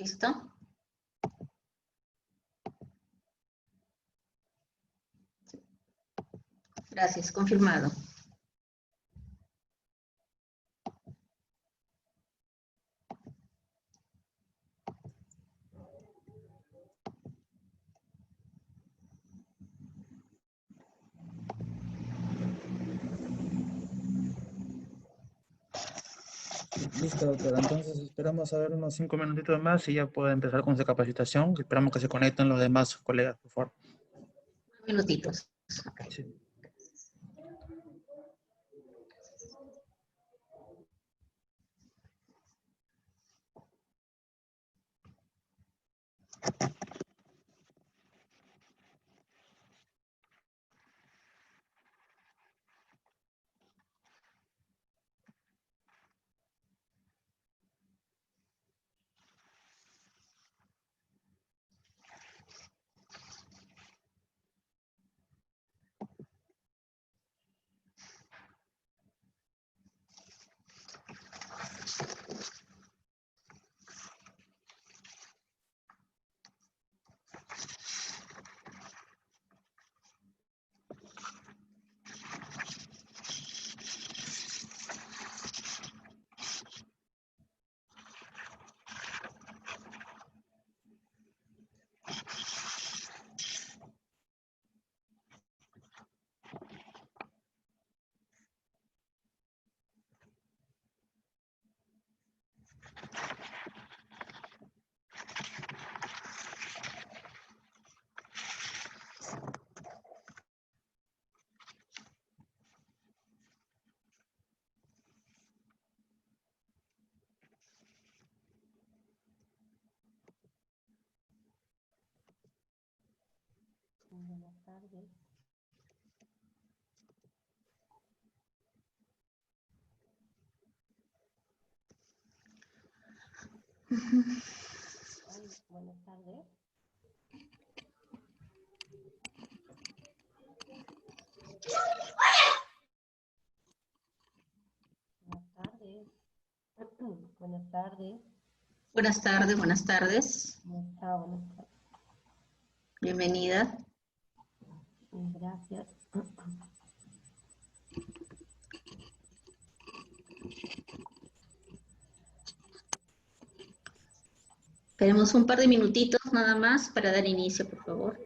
¿Listo? Gracias, confirmado. Listo, doctora. Entonces esperamos a ver unos 5 minutitos más y ya puede empezar con su capacitación. Esperamos que se conecten los demás colegas, por favor. Minutitos. Okay. Sí. Buenas tardes. Ay, buenas tardes. Buenas tardes. Buenas tardes. Buenas tardes, buenas tardes. ¿Cómo está? Buenas tardes. Bienvenida. Gracias. Tenemos un par de minutitos nada más para dar inicio, por favor.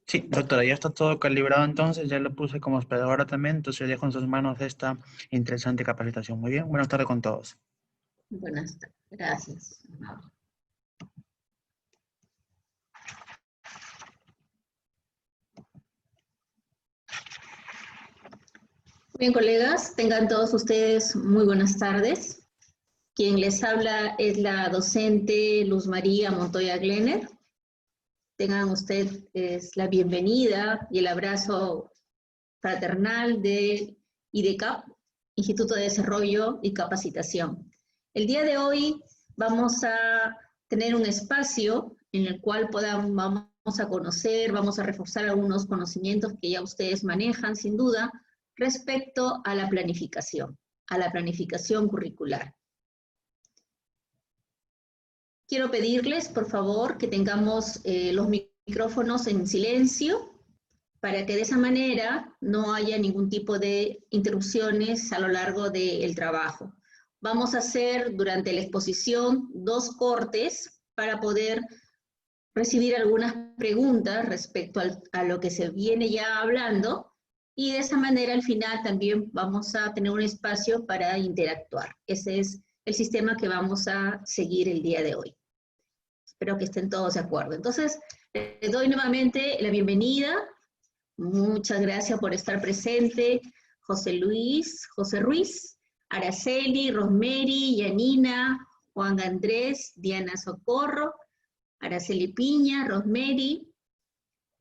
Sí, doctora, ya está todo calibrado entonces, ya lo puse como hospedadora también, entonces dejo en sus manos esta interesante capacitación. Muy bien, buenas tardes con todos. Buenas tardes, gracias. Bien, colegas, tengan todos ustedes muy buenas tardes. Quien les habla es la docente Luz María Montoya Glenner. Tengan ustedes la bienvenida y el abrazo fraternal de IDCAP, Instituto de Desarrollo y Capacitación. El día de hoy vamos a tener un espacio en el cual vamos a conocer, vamos a reforzar algunos conocimientos que ya ustedes manejan, sin duda, respecto a la planificación curricular. Quiero pedirles, por favor, que tengamos los micrófonos en silencio para que de esa manera no haya ningún tipo de interrupciones a lo largo del trabajo. Vamos a hacer durante la exposición 2 cortes para poder recibir algunas preguntas respecto a lo que se viene ya hablando y de esa manera al final también vamos a tener un espacio para interactuar. Ese es el sistema que vamos a seguir el día de hoy. Espero que estén todos de acuerdo. Entonces, les doy nuevamente la bienvenida. Muchas gracias por estar presente. José Ruiz, Araceli, Rosemary, Yanina, Juan Andrés, Diana Socorro, Araceli Piña, Rosemary,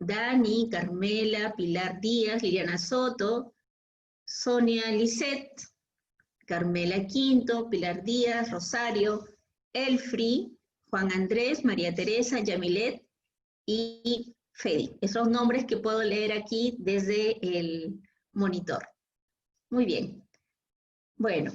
Dani, Carmela, Pilar Díaz, Liliana Soto, Sonia Lisset, Carmela Quinto, Pilar Díaz, Rosario, Elfri, Juan Andrés, María Teresa, Yamilet y Fedi. Esos nombres que puedo leer aquí desde el monitor. Muy bien. Bueno,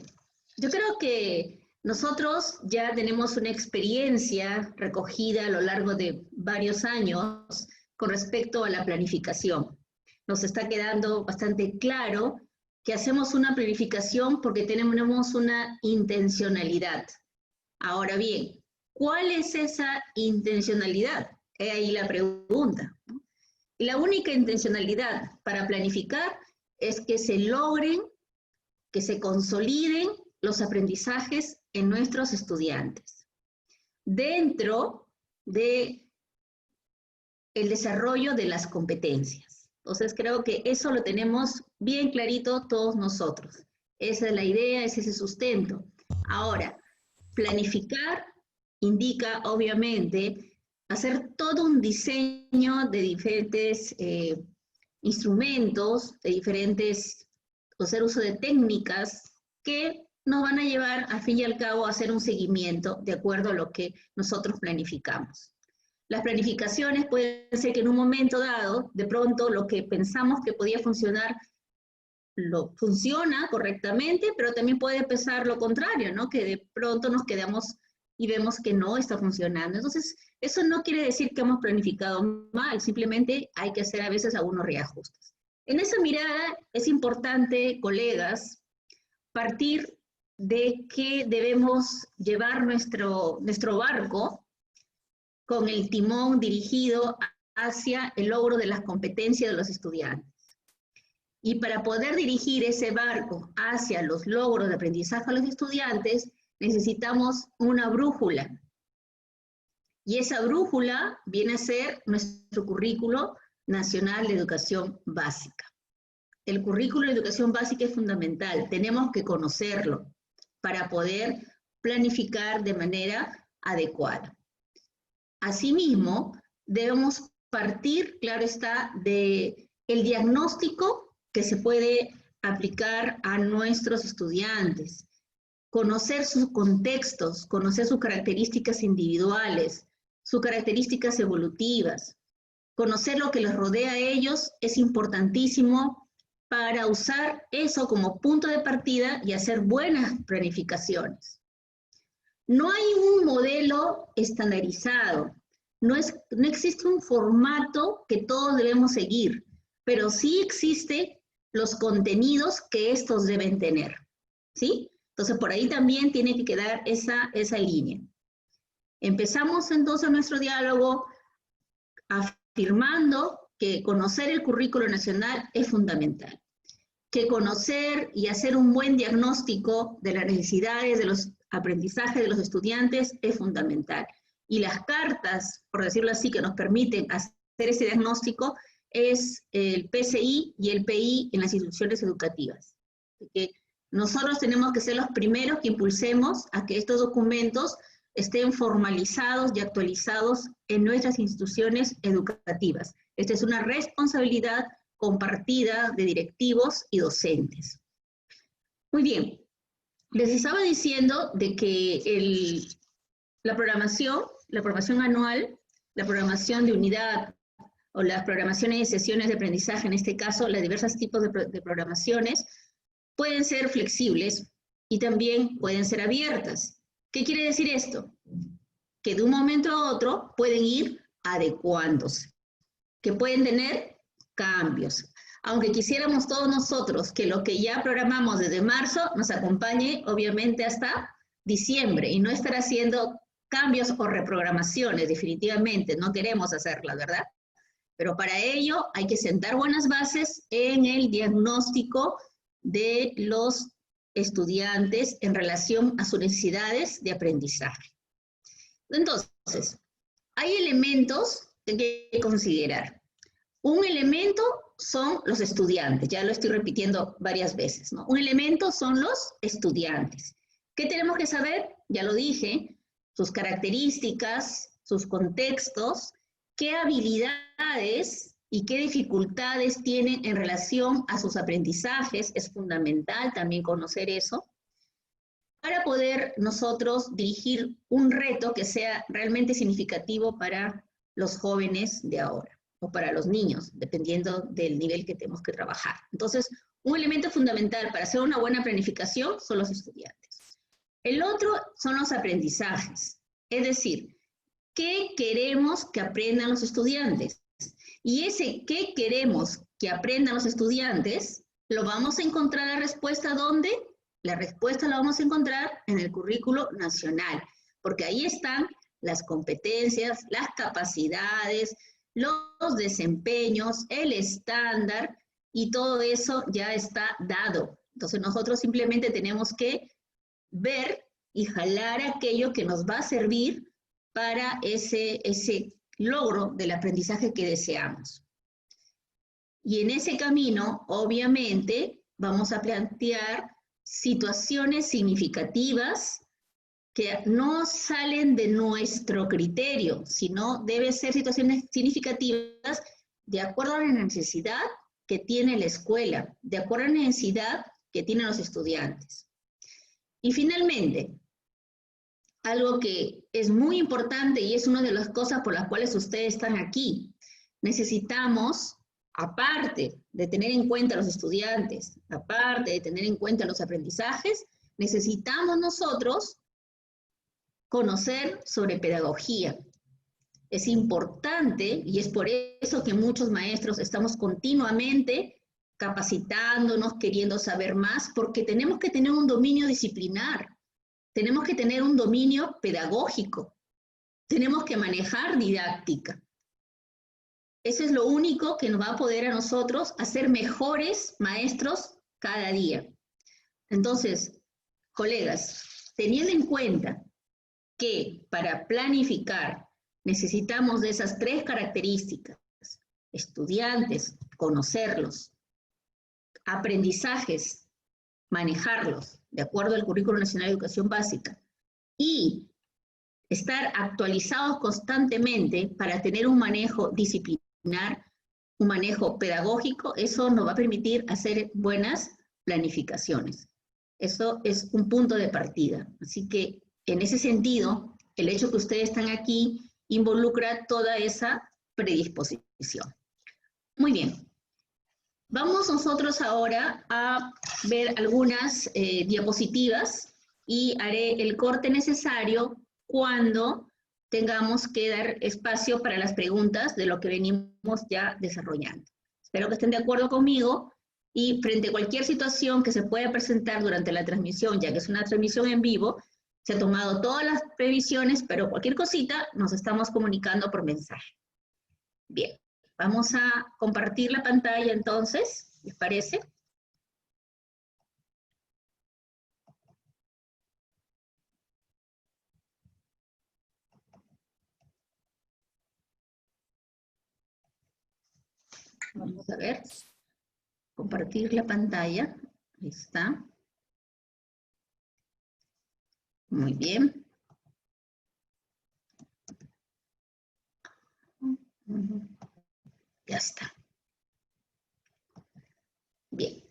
yo creo que nosotros ya tenemos una experiencia recogida a lo largo de varios años con respecto a la planificación. Nos está quedando bastante claro que hacemos una planificación porque tenemos una intencionalidad. Ahora bien, ¿cuál es esa intencionalidad? He ahí la pregunta. Y la única intencionalidad para planificar es que se logren, que se consoliden los aprendizajes en nuestros estudiantes, dentro de el desarrollo de las competencias. Entonces creo que eso lo tenemos bien clarito todos nosotros. Esa es la idea, ese es el sustento. Ahora, planificar indica, obviamente, hacer todo un diseño de diferentes instrumentos, de diferentes, hacer uso de técnicas que nos van a llevar, al fin y al cabo, a hacer un seguimiento de acuerdo a lo que nosotros planificamos. Las planificaciones pueden ser que en un momento dado, de pronto, lo que pensamos que podía funcionar funciona correctamente, pero también puede pasar lo contrario, ¿no? Que de pronto nos quedamos y vemos que no está funcionando. Entonces, eso no quiere decir que hemos planificado mal, simplemente hay que hacer a veces algunos reajustes. En esa mirada es importante, colegas, partir de que debemos llevar nuestro barco con el timón dirigido hacia el logro de las competencias de los estudiantes. Y para poder dirigir ese barco hacia los logros de aprendizaje de los estudiantes, necesitamos una brújula. Y esa brújula viene a ser nuestro currículo nacional de educación básica. El currículo de educación básica es fundamental, tenemos que conocerlo para poder planificar de manera adecuada. Asimismo, debemos partir, claro está, del diagnóstico que se puede aplicar a nuestros estudiantes, conocer sus contextos, conocer sus características individuales, sus características evolutivas, conocer lo que les rodea a ellos es importantísimo para usar eso como punto de partida y hacer buenas planificaciones. No hay un modelo estandarizado, no existe un formato que todos debemos seguir, pero sí existen los contenidos que estos deben tener, ¿sí? Entonces, por ahí también tiene que quedar esa línea. Empezamos entonces nuestro diálogo afirmando que conocer el currículo nacional es fundamental, que conocer y hacer un buen diagnóstico de las necesidades de los aprendizajes de los estudiantes es fundamental. Y las cartas, por decirlo así, que nos permiten hacer ese diagnóstico es el PCI y el PI en las instituciones educativas. Porque nosotros tenemos que ser los primeros que impulsemos a que estos documentos estén formalizados y actualizados en nuestras instituciones educativas. Esta es una responsabilidad compartida de directivos y docentes. Muy bien, les estaba diciendo de que la programación anual, la programación de unidad o las programaciones de sesiones de aprendizaje, en este caso, los diversos tipos de programaciones, pueden ser flexibles y también pueden ser abiertas. ¿Qué quiere decir esto? Que de un momento a otro pueden ir adecuándose, que pueden tener cambios. Aunque quisiéramos todos nosotros que lo que ya programamos desde marzo nos acompañe, obviamente, hasta diciembre y no estar haciendo cambios o reprogramaciones, definitivamente, no queremos hacerlas, ¿verdad? Pero para ello hay que sentar buenas bases en el diagnóstico de los estudiantes en relación a sus necesidades de aprendizaje. Entonces, hay elementos que hay que considerar. Un elemento son los estudiantes, ya lo estoy repitiendo varias veces, ¿no? Un elemento son los estudiantes. ¿Qué tenemos que saber? Ya lo dije, sus características, sus contextos, qué habilidades y qué dificultades tienen en relación a sus aprendizajes, es fundamental también conocer eso. para poder nosotros dirigir un reto que sea realmente significativo para los jóvenes de ahora, o para los niños, dependiendo del nivel que tenemos que trabajar. Entonces, un elemento fundamental para hacer una buena planificación son los estudiantes. El otro son los aprendizajes, es decir, ¿qué queremos que aprendan los estudiantes? Y ese ¿qué queremos que aprendan los estudiantes? Lo vamos a encontrar la respuesta ¿dónde? La respuesta la vamos a encontrar en el currículo nacional, porque ahí están las competencias, las capacidades, los desempeños, el estándar, y todo eso ya está dado. Entonces nosotros simplemente tenemos que ver y jalar aquello que nos va a servir para ese logro del aprendizaje que deseamos. Y en ese camino, obviamente, vamos a plantear situaciones significativas que no salen de nuestro criterio, sino deben ser situaciones significativas de acuerdo a la necesidad que tiene la escuela, de acuerdo a la necesidad que tienen los estudiantes. Y finalmente, algo que es muy importante y es una de las cosas por las cuales ustedes están aquí, necesitamos, aparte de tener en cuenta a los estudiantes, aparte de tener en cuenta los aprendizajes, necesitamos nosotros conocer sobre pedagogía. Es importante y es por eso que muchos maestros estamos continuamente capacitándonos, queriendo saber más, porque tenemos que tener un dominio disciplinar, tenemos que tener un dominio pedagógico, tenemos que manejar didáctica. Eso es lo único que nos va a poder a nosotros hacer mejores maestros cada día. Entonces, colegas, teniendo en cuenta que para planificar necesitamos de esas tres características: estudiantes, conocerlos; aprendizajes, manejarlos de acuerdo al Currículo Nacional de Educación Básica; y estar actualizados constantemente para tener un manejo disciplinar, un manejo pedagógico. Eso nos va a permitir hacer buenas planificaciones. Eso es un punto de partida. Así que, en ese sentido, el hecho que ustedes están aquí involucra toda esa predisposición. Muy bien. Vamos nosotros ahora a ver algunas diapositivas y haré el corte necesario cuando tengamos que dar espacio para las preguntas de lo que venimos ya desarrollando. Espero que estén de acuerdo conmigo y frente a cualquier situación que se pueda presentar durante la transmisión, ya que es una transmisión en vivo, se han tomado todas las previsiones, pero cualquier cosita nos estamos comunicando por mensaje. Bien, vamos a compartir la pantalla entonces, ¿les parece? Vamos a ver, compartir la pantalla, ahí está. Muy bien. Ya está. Bien.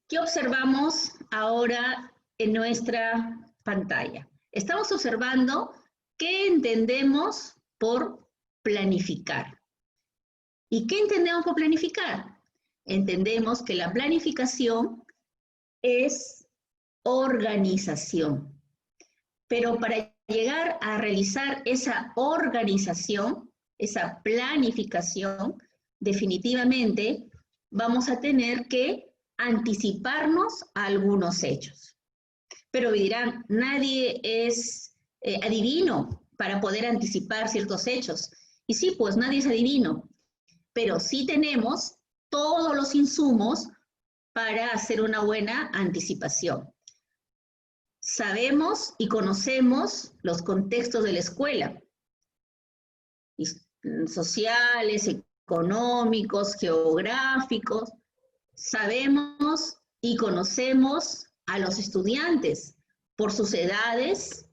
¿Qué observamos ahora en nuestra pantalla? Estamos observando qué entendemos por planificar. ¿Y qué entendemos por planificar? Entendemos que la planificación es organización. Pero para llegar a realizar esa organización, esa planificación, definitivamente vamos a tener que anticiparnos a algunos hechos. Pero dirán, nadie es adivino para poder anticipar ciertos hechos. Y sí, pues nadie es adivino, pero sí tenemos todos los insumos para hacer una buena anticipación. Sabemos y conocemos los contextos de la escuela, sociales, económicos, geográficos. Sabemos y conocemos a los estudiantes por sus edades,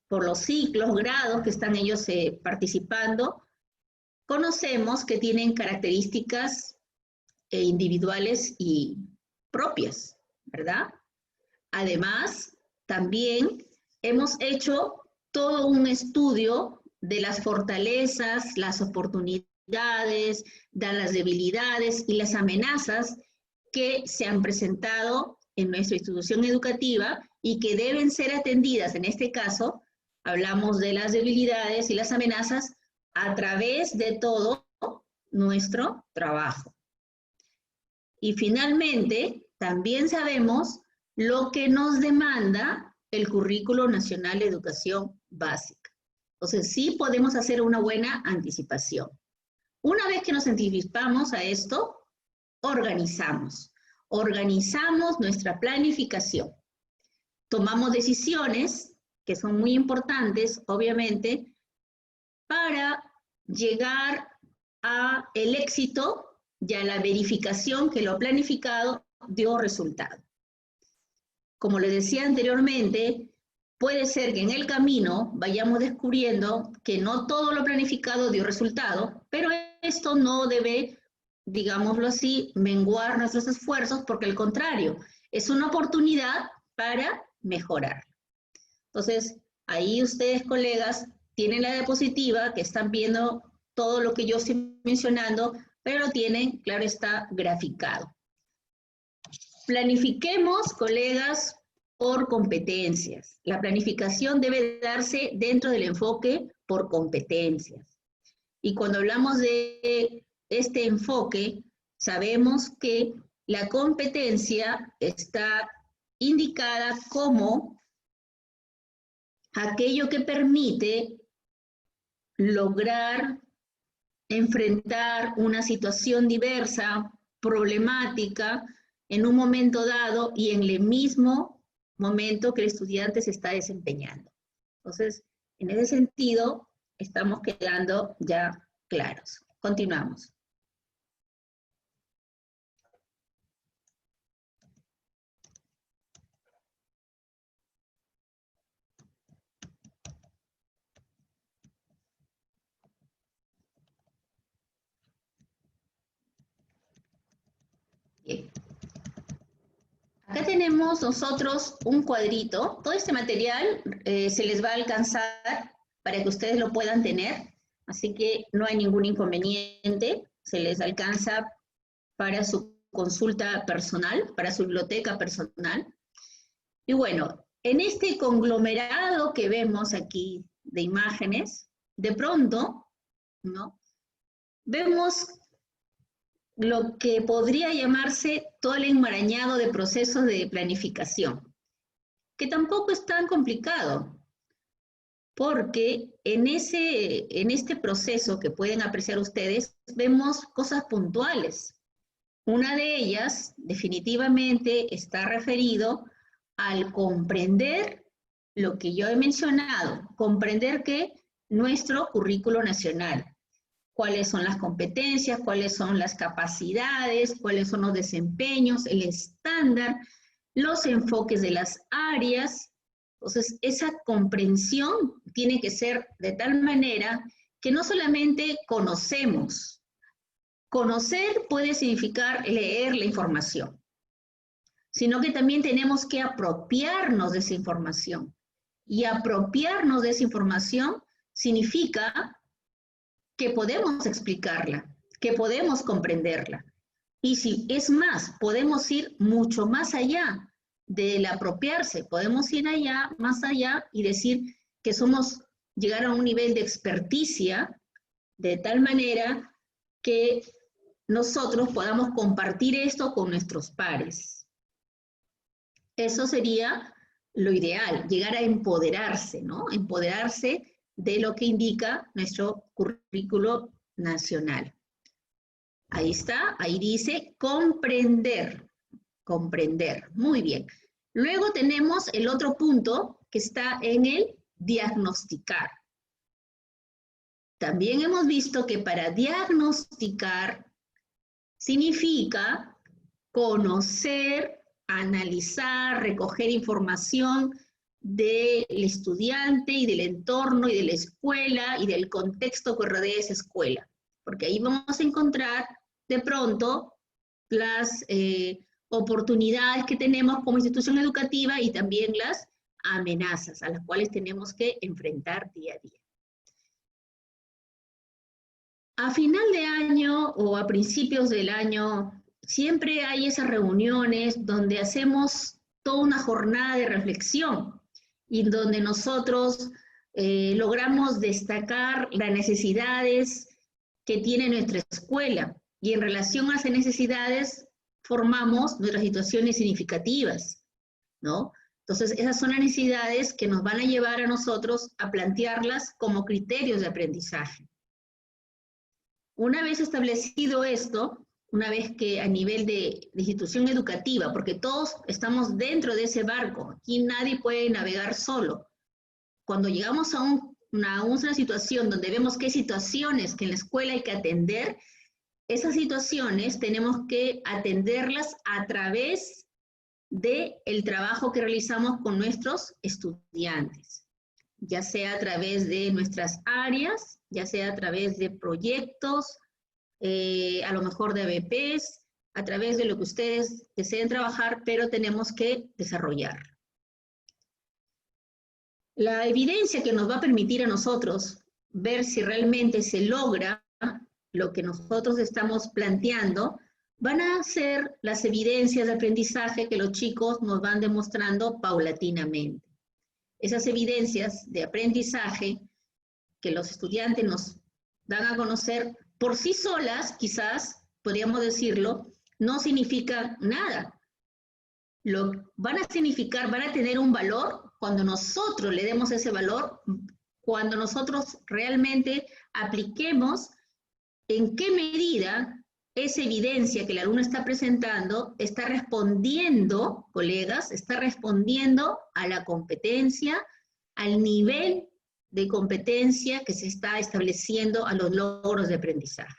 por los ciclos, grados que están ellos participando. Conocemos que tienen características individuales y propias, ¿verdad? Además, también hemos hecho todo un estudio de las fortalezas, las oportunidades, de las debilidades y las amenazas que se han presentado en nuestra institución educativa y que deben ser atendidas. En este caso, hablamos de las debilidades y las amenazas a través de todo nuestro trabajo. Y finalmente, también sabemos lo que nos demanda el Currículo Nacional de Educación Básica. Entonces, sí podemos hacer una buena anticipación. Una vez que nos anticipamos a esto, organizamos nuestra planificación. Tomamos decisiones que son muy importantes, obviamente, para llegar a el éxito y a la verificación que lo planificado dio resultado. Como les decía anteriormente, puede ser que en el camino vayamos descubriendo que no todo lo planificado dio resultado, pero esto no debe, digámoslo así, menguar nuestros esfuerzos, porque al contrario, es una oportunidad para mejorar. Entonces, ahí ustedes, colegas, tienen la diapositiva que están viendo todo lo que yo estoy mencionando, pero lo tienen, claro está, graficado. Planifiquemos, colegas, por competencias. La planificación debe darse dentro del enfoque por competencias. Y cuando hablamos de este enfoque, sabemos que la competencia está indicada como aquello que permite lograr enfrentar una situación diversa, problemática, en un momento dado y en el mismo momento que el estudiante se está desempeñando. Entonces, en ese sentido, estamos quedando ya claros. Continuamos. Bien. Acá tenemos nosotros un cuadrito. Todo este material se les va a alcanzar para que ustedes lo puedan tener, así que no hay ningún inconveniente. Se les alcanza para su consulta personal, para su biblioteca personal. Y bueno, en este conglomerado que vemos aquí de imágenes, de pronto, ¿no?, vemos lo que podría llamarse todo el enmarañado de procesos de planificación, que tampoco es tan complicado, porque en este proceso que pueden apreciar ustedes, vemos cosas puntuales. Una de ellas, definitivamente, está referido al comprender lo que yo he mencionado, comprender que nuestro currículo nacional, cuáles son las competencias, cuáles son las capacidades, cuáles son los desempeños, el estándar, los enfoques de las áreas. Entonces, esa comprensión tiene que ser de tal manera que no solamente conocemos. Conocer puede significar leer la información, sino que también tenemos que apropiarnos de esa información. Y apropiarnos de esa información significa que podemos explicarla, que podemos comprenderla. Y si es más, podemos ir mucho más allá del apropiarse, podemos ir allá, más allá y decir que llegar a un nivel de experticia de tal manera que nosotros podamos compartir esto con nuestros pares. Eso sería lo ideal, llegar a empoderarse, ¿no? Empoderarse de lo que indica nuestro currículo nacional. Ahí está, ahí dice comprender, comprender. Muy bien. Luego tenemos el otro punto que está en el diagnosticar. También hemos visto que para diagnosticar significa conocer, analizar, recoger información del estudiante y del entorno y de la escuela y del contexto que rodea esa escuela. Porque ahí vamos a encontrar de pronto las oportunidades que tenemos como institución educativa y también las amenazas a las cuales tenemos que enfrentar día a día. A final de año o a principios del año, siempre hay esas reuniones donde hacemos toda una jornada de reflexión y donde nosotros logramos destacar las necesidades que tiene nuestra escuela y en relación a esas necesidades formamos nuestras situaciones significativas, ¿no? Entonces, esas son las necesidades que nos van a llevar a nosotros a plantearlas como criterios de aprendizaje. Una vez establecido esto, una vez que a nivel de institución educativa, porque todos estamos dentro de ese barco, aquí nadie puede navegar solo. Cuando llegamos a una situación donde vemos que hay situaciones que en la escuela hay que atender, esas situaciones tenemos que atenderlas a través del trabajo que realizamos con nuestros estudiantes, ya sea a través de nuestras áreas, ya sea a través de proyectos, a lo mejor de ABPs, a través de lo que ustedes deseen trabajar, pero tenemos que desarrollar. La evidencia que nos va a permitir a nosotros ver si realmente se logra lo que nosotros estamos planteando, van a ser las evidencias de aprendizaje que los chicos nos van demostrando paulatinamente. Esas evidencias de aprendizaje que los estudiantes nos dan a conocer por sí solas, quizás, podríamos decirlo, no significan nada. Van a significar, van a tener un valor cuando nosotros le demos ese valor, cuando nosotros realmente apliquemos en qué medida esa evidencia que el alumno está presentando está respondiendo, colegas, está respondiendo a la competencia, al nivel de competencia que se está estableciendo a los logros de aprendizaje.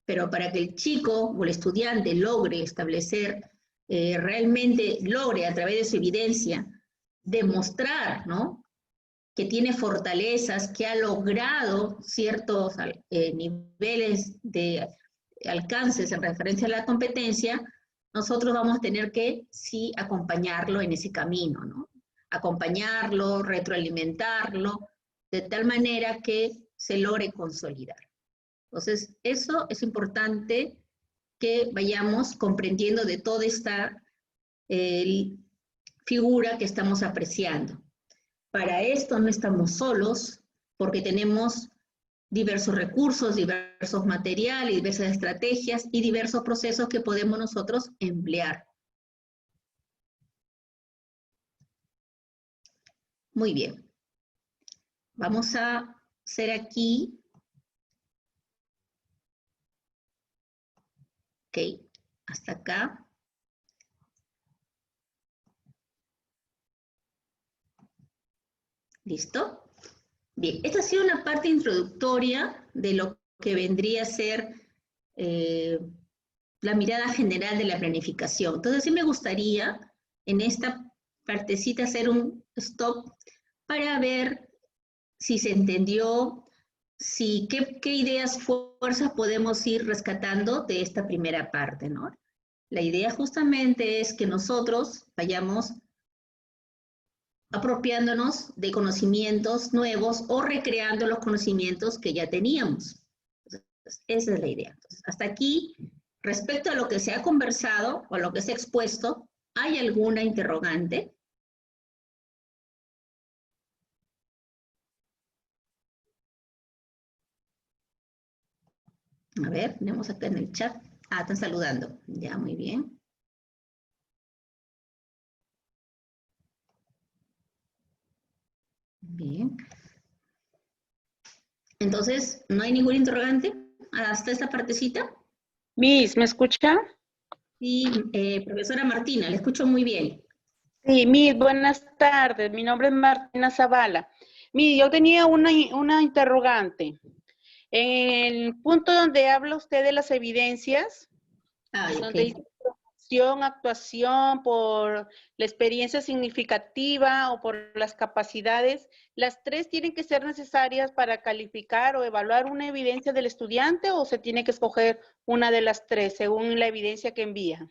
Pero para que el chico o el estudiante logre establecer, realmente logre a través de su evidencia demostrar, ¿no?, que tiene fortalezas, que ha logrado ciertos niveles de alcances en referencia a la competencia, nosotros vamos a tener que, sí, acompañarlo en ese camino, ¿no? Acompañarlo, retroalimentarlo, de tal manera que se logre consolidar. Entonces, eso es importante que vayamos comprendiendo de toda esta figura que estamos apreciando. Para esto no estamos solos, porque tenemos diversos recursos, diversos materiales, diversas estrategias y diversos procesos que podemos nosotros emplear. Muy bien. Vamos a hacer aquí. Ok, hasta acá. ¿Listo? Bien, esta ha sido una parte introductoria de lo que vendría a ser la mirada general de la planificación. Entonces, sí me gustaría en esta partecita hacer un stop para ver si se entendió, si qué ideas, fuerzas podemos ir rescatando de esta primera parte, ¿no? La idea justamente es que nosotros vayamos apropiándonos de conocimientos nuevos o recreando los conocimientos que ya teníamos. Entonces, esa es la idea. Entonces, hasta aquí, respecto a lo que se ha conversado o a lo que se ha expuesto, ¿hay alguna interrogante? A ver, tenemos acá en el chat. Ah, están saludando. Ya, muy bien. Bien. Entonces, ¿no hay ningún interrogante hasta esta partecita? Miss, ¿me escucha? Sí, profesora Martina, le escucho muy bien. Sí, Miss, buenas tardes. Mi nombre es Martina Zavala. Miss, yo tenía una interrogante. En el punto donde habla usted de las evidencias, donde dice promoción, actuación por la experiencia significativa o por las capacidades, ¿las tres tienen que ser necesarias para calificar o evaluar una evidencia del estudiante o se tiene que escoger una de las tres según la evidencia que envía?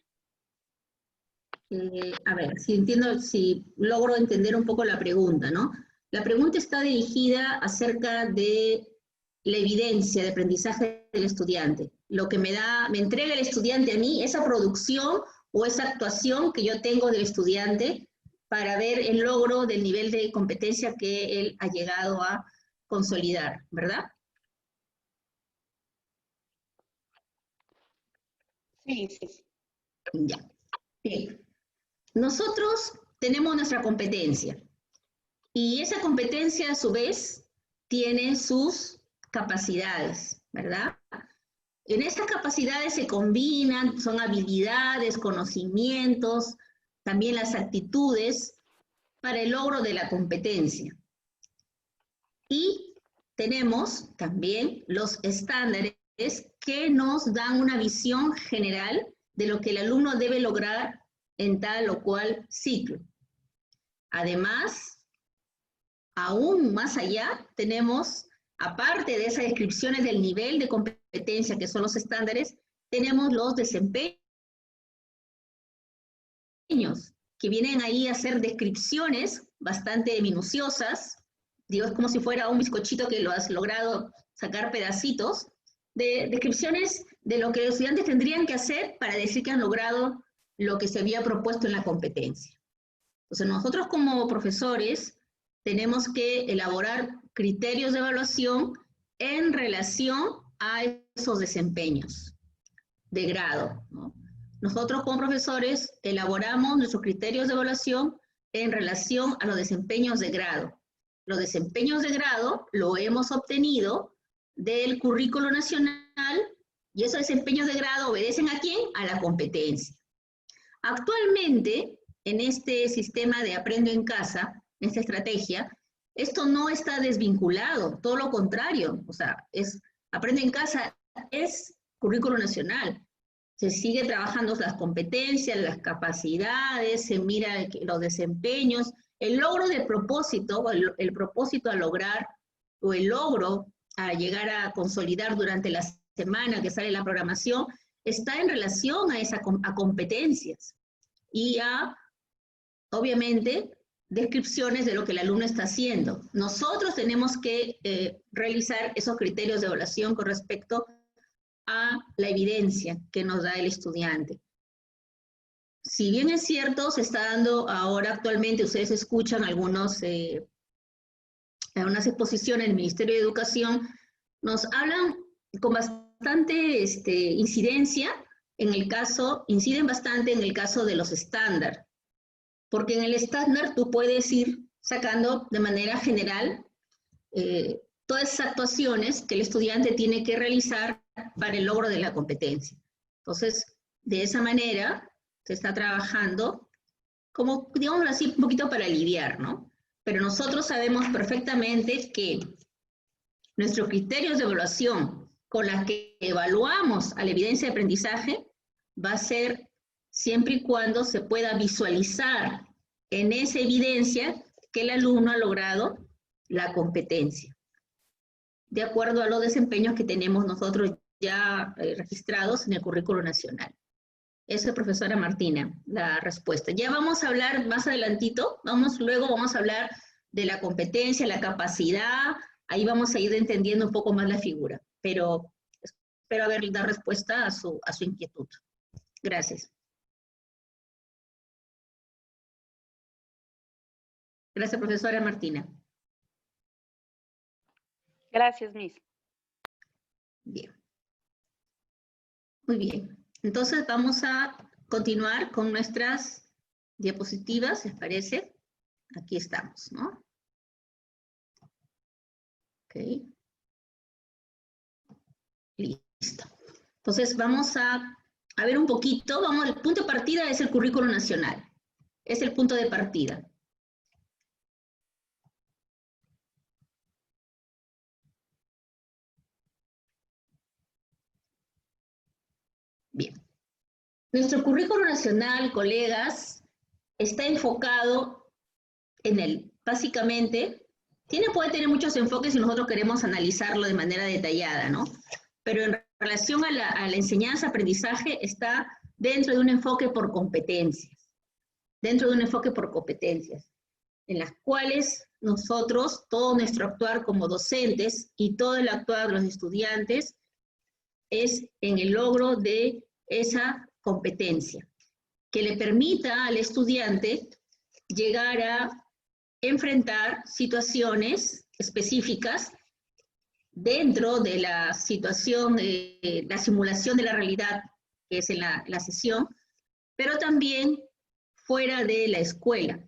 A ver, si logro entender un poco la pregunta, ¿no? La pregunta está dirigida acerca de la evidencia de aprendizaje del estudiante. Lo que me entrega el estudiante a mí, esa producción o esa actuación que yo tengo del estudiante para ver el logro del nivel de competencia que él ha llegado a consolidar, ¿verdad? Sí, sí. Ya. Bien. Nosotros tenemos nuestra competencia y esa competencia a su vez tiene sus capacidades, ¿verdad? En esas capacidades se combinan, son habilidades, conocimientos, también las actitudes para el logro de la competencia. Y tenemos también los estándares que nos dan una visión general de lo que el alumno debe lograr en tal o cual ciclo. Además, aún más allá, tenemos, aparte de esas descripciones del nivel de competencia, que son los estándares, tenemos los desempeños, que vienen ahí a hacer descripciones bastante minuciosas, digo, es como si fuera un bizcochito que lo has logrado sacar pedacitos, de descripciones de lo que los estudiantes tendrían que hacer para decir que han logrado lo que se había propuesto en la competencia. Entonces, nosotros como profesores tenemos que elaborar criterios de evaluación en relación a esos desempeños de grado, ¿no? Nosotros como profesores elaboramos nuestros criterios de evaluación en relación a los desempeños de grado. Los desempeños de grado lo hemos obtenido del currículo nacional y esos desempeños de grado obedecen ¿a quién? A la competencia. Actualmente, en este sistema de Aprendo en Casa, en esta estrategia, esto no está desvinculado, todo lo contrario, o sea, Aprendo en Casa es currículo nacional. Se sigue trabajando las competencias, las capacidades, se mira los desempeños, el logro del propósito, el propósito a lograr, o el logro a llegar a consolidar durante la semana que sale la programación, está en relación a competencias y a, obviamente, descripciones de lo que el alumno está haciendo. Nosotros tenemos que realizar esos criterios de evaluación con respecto a la evidencia que nos da el estudiante. Si bien es cierto, se está dando ahora actualmente, ustedes escuchan algunas exposiciones del Ministerio de Educación, nos hablan con bastante incidencia inciden bastante en el caso de los estándar, porque en el estándar tú puedes ir sacando de manera general todas esas actuaciones que el estudiante tiene que realizar para el logro de la competencia. Entonces, de esa manera se está trabajando como, digamos así, un poquito para aliviar, ¿no? Pero nosotros sabemos perfectamente que nuestros criterios de evaluación con los que evaluamos a la evidencia de aprendizaje va a ser siempre y cuando se pueda visualizar en esa evidencia que el alumno ha logrado la competencia, de acuerdo a los desempeños que tenemos nosotros ya registrados en el currículo nacional. Eso es, profesora Martina, la respuesta. Ya vamos a hablar más adelantito, luego vamos a hablar de la competencia, la capacidad, ahí vamos a ir entendiendo un poco más la figura, pero espero dar respuesta a su inquietud. Gracias. Gracias, profesora Martina. Gracias, Miss. Bien. Muy bien. Entonces vamos a continuar con nuestras diapositivas, ¿les parece? Aquí estamos, ¿no? Ok. Listo. Entonces vamos a ver un poquito, el punto de partida es el currículo nacional. Es el punto de partida. Bien. Nuestro currículo nacional, colegas, está enfocado básicamente, puede tener muchos enfoques si nosotros queremos analizarlo de manera detallada, ¿no? Pero en relación a la enseñanza-aprendizaje está dentro de un enfoque por competencias. dentro de un enfoque por competencias, en las cuales nosotros, todo nuestro actuar como docentes y todo el actuar de los estudiantes es en el logro de esa competencia, que le permita al estudiante llegar a enfrentar situaciones específicas dentro de la situación, la simulación de la realidad, que es en la sesión, pero también fuera de la escuela.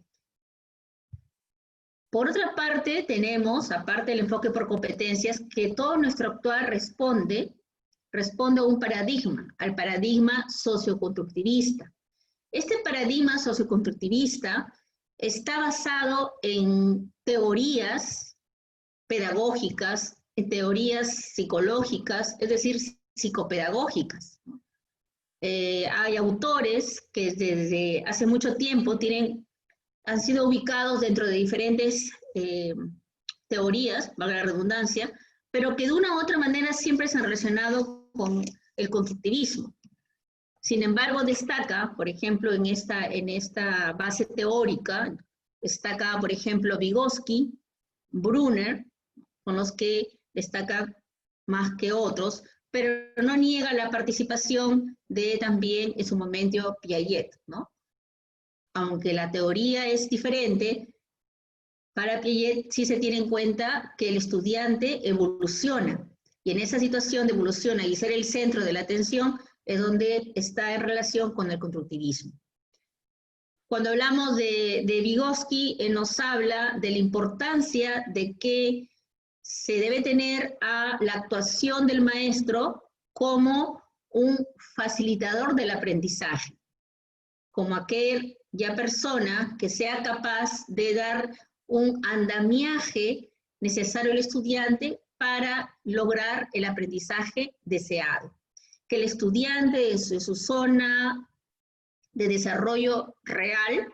Por otra parte, tenemos, aparte del enfoque por competencias, que todo nuestro actuar responde a un paradigma, al paradigma socioconstructivista. Este paradigma socioconstructivista está basado en teorías pedagógicas, en teorías psicológicas, es decir, psicopedagógicas. Hay autores que desde hace mucho tiempo han sido ubicados dentro de diferentes teorías, valga la redundancia, pero que de una u otra manera siempre se han relacionado con el constructivismo. Sin embargo, destaca, por ejemplo, en esta base teórica, destaca, por ejemplo, Vygotsky, Brunner, con los que destaca más que otros, pero no niega la participación de también, en su momento, Piaget, ¿no? Aunque la teoría es diferente, para Piaget sí se tiene en cuenta que el estudiante evoluciona, y en esa situación de evoluciona y ser el centro de la atención es donde está en relación con el constructivismo. Cuando hablamos de Vygotsky, nos habla de la importancia de que se debe tener a la actuación del maestro como un facilitador del aprendizaje, como aquella persona que sea capaz de dar un andamiaje necesario al estudiante para lograr el aprendizaje deseado. Que el estudiante de su zona de desarrollo real,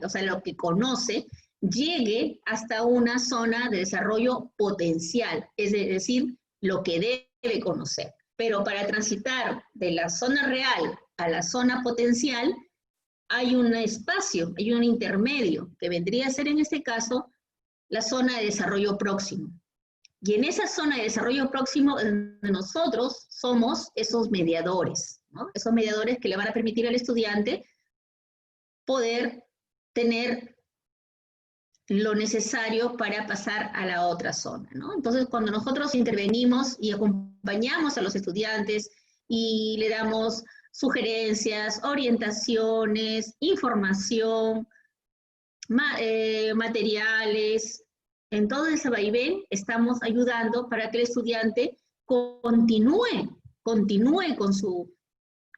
o sea, lo que conoce, llegue hasta una zona de desarrollo potencial, es decir, lo que debe conocer. Pero para transitar de la zona real a la zona potencial, hay un espacio, hay un intermedio, que vendría a ser en este caso la zona de desarrollo próximo. Y en esa zona de desarrollo próximo, nosotros somos esos mediadores, ¿no? Esos mediadores que le van a permitir al estudiante poder tener lo necesario para pasar a la otra zona, ¿no? Entonces, cuando nosotros intervenimos y acompañamos a los estudiantes y le damos sugerencias, orientaciones, información, materiales, en todo ese vaivén estamos ayudando para que el estudiante continúe con su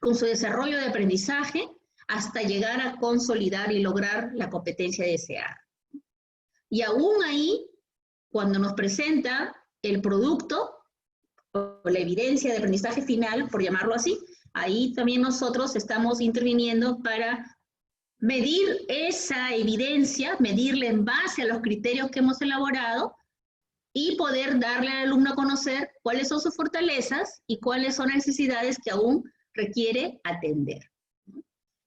desarrollo de aprendizaje hasta llegar a consolidar y lograr la competencia deseada. Y aún ahí, cuando nos presenta el producto o la evidencia de aprendizaje final, por llamarlo así, ahí también nosotros estamos interviniendo para medir esa evidencia, medirla en base a los criterios que hemos elaborado y poder darle al alumno a conocer cuáles son sus fortalezas y cuáles son las necesidades que aún requiere atender.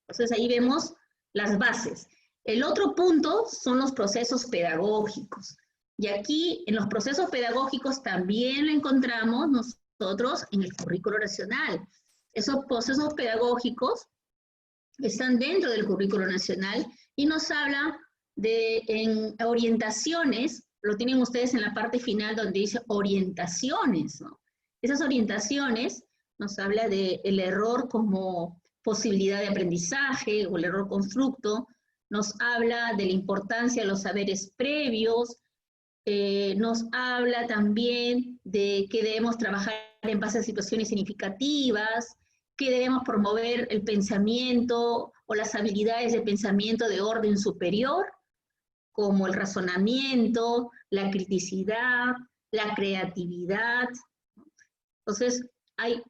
Entonces ahí vemos las bases. El otro punto son los procesos pedagógicos. Y aquí en los procesos pedagógicos también lo encontramos nosotros en el currículo nacional. Esos procesos pedagógicos están dentro del currículo nacional y nos habla en orientaciones, lo tienen ustedes en la parte final donde dice orientaciones, ¿no? Esas orientaciones nos habla del error como posibilidad de aprendizaje o el error constructo, nos habla de la importancia de los saberes previos, nos habla también de que debemos trabajar en base a situaciones significativas, que debemos promover el pensamiento o las habilidades de pensamiento de orden superior, como el razonamiento, la criticidad, la creatividad. Entonces, hay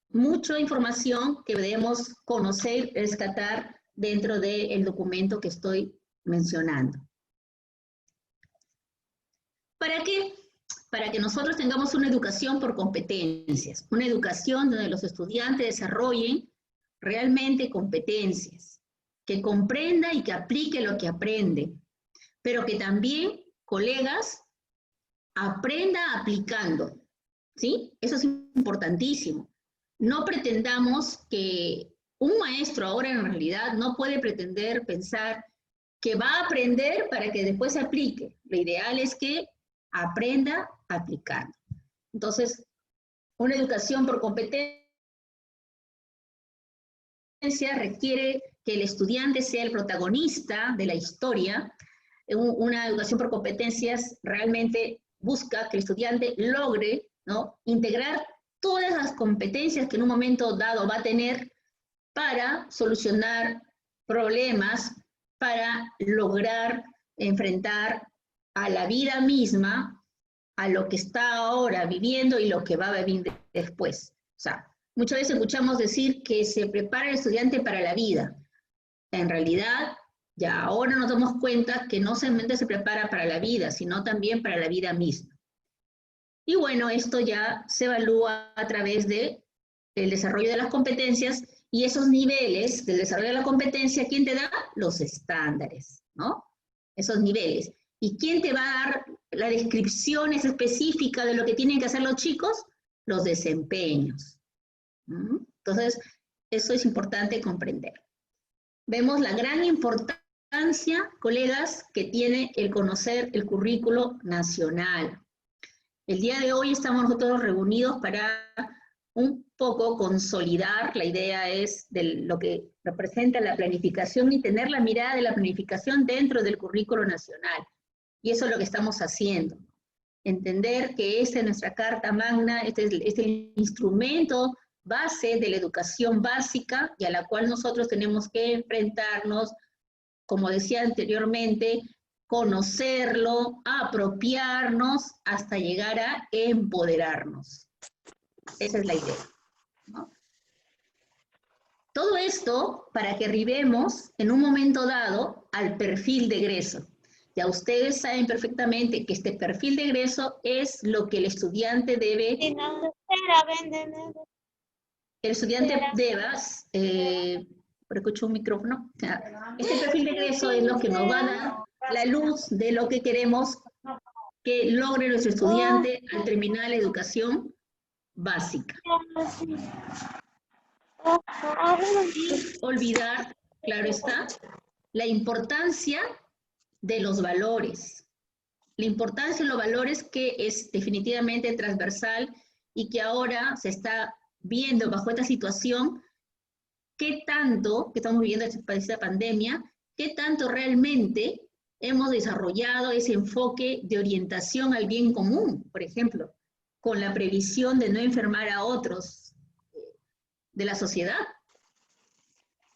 mucha información que debemos conocer, rescatar dentro del documento que estoy mencionando. ¿Para qué? Para que nosotros tengamos una educación por competencias, una educación donde los estudiantes desarrollen realmente competencias. que comprenda y que aplique lo que aprende, pero que también, colegas, aprenda aplicando, ¿sí? Eso es importantísimo. No pretendamos que un maestro ahora en realidad no puede pretender pensar que va a aprender para que después se aplique. Lo ideal es que aprenda aplicando. Entonces, una educación por competencia requiere que el estudiante sea el protagonista de la historia. Una educación por competencias realmente busca que el estudiante logre, ¿no?, integrar todas las competencias que en un momento dado va a tener para solucionar problemas, para lograr enfrentar a la vida misma, a lo que está ahora viviendo y lo que va a vivir después. O sea, muchas veces escuchamos decir que se prepara el estudiante para la vida. En realidad, ya ahora nos damos cuenta que no solamente se prepara para la vida, sino también para la vida misma. Y bueno, esto ya se evalúa a través del desarrollo de las competencias, y esos niveles del desarrollo de la competencia, ¿quién te da? Los estándares, ¿no? Esos niveles. ¿Y quién te va a dar las descripciones específicas de lo que tienen que hacer los chicos? Los desempeños. Entonces, eso es importante comprender. Vemos la gran importancia, colegas, que tiene el conocer el currículo nacional. El día de hoy estamos nosotros reunidos para un poco consolidar, la idea es de lo que representa la planificación y tener la mirada de la planificación dentro del currículo nacional. Y eso es lo que estamos haciendo. Entender que esta es nuestra Carta Magna, este es el instrumento base de la educación básica y a la cual nosotros tenemos que enfrentarnos, como decía anteriormente, conocerlo, apropiarnos, hasta llegar a empoderarnos. Esa es la idea, ¿no? Todo esto para que arribemos en un momento dado al perfil de egreso. Ya ustedes saben perfectamente que este perfil de egreso es lo que el estudiante debe... El estudiante deba... escucho un micrófono. Este perfil de egreso es lo que nos va a dar la luz de lo que queremos que logre nuestro estudiante al terminar la educación básica. Y olvidar, claro está, la importancia de los valores. La importancia de los valores que es definitivamente transversal y que ahora se está viendo bajo esta situación, qué tanto, que estamos viviendo esta pandemia, qué tanto realmente hemos desarrollado ese enfoque de orientación al bien común, por ejemplo, con la previsión de no enfermar a otros de la sociedad.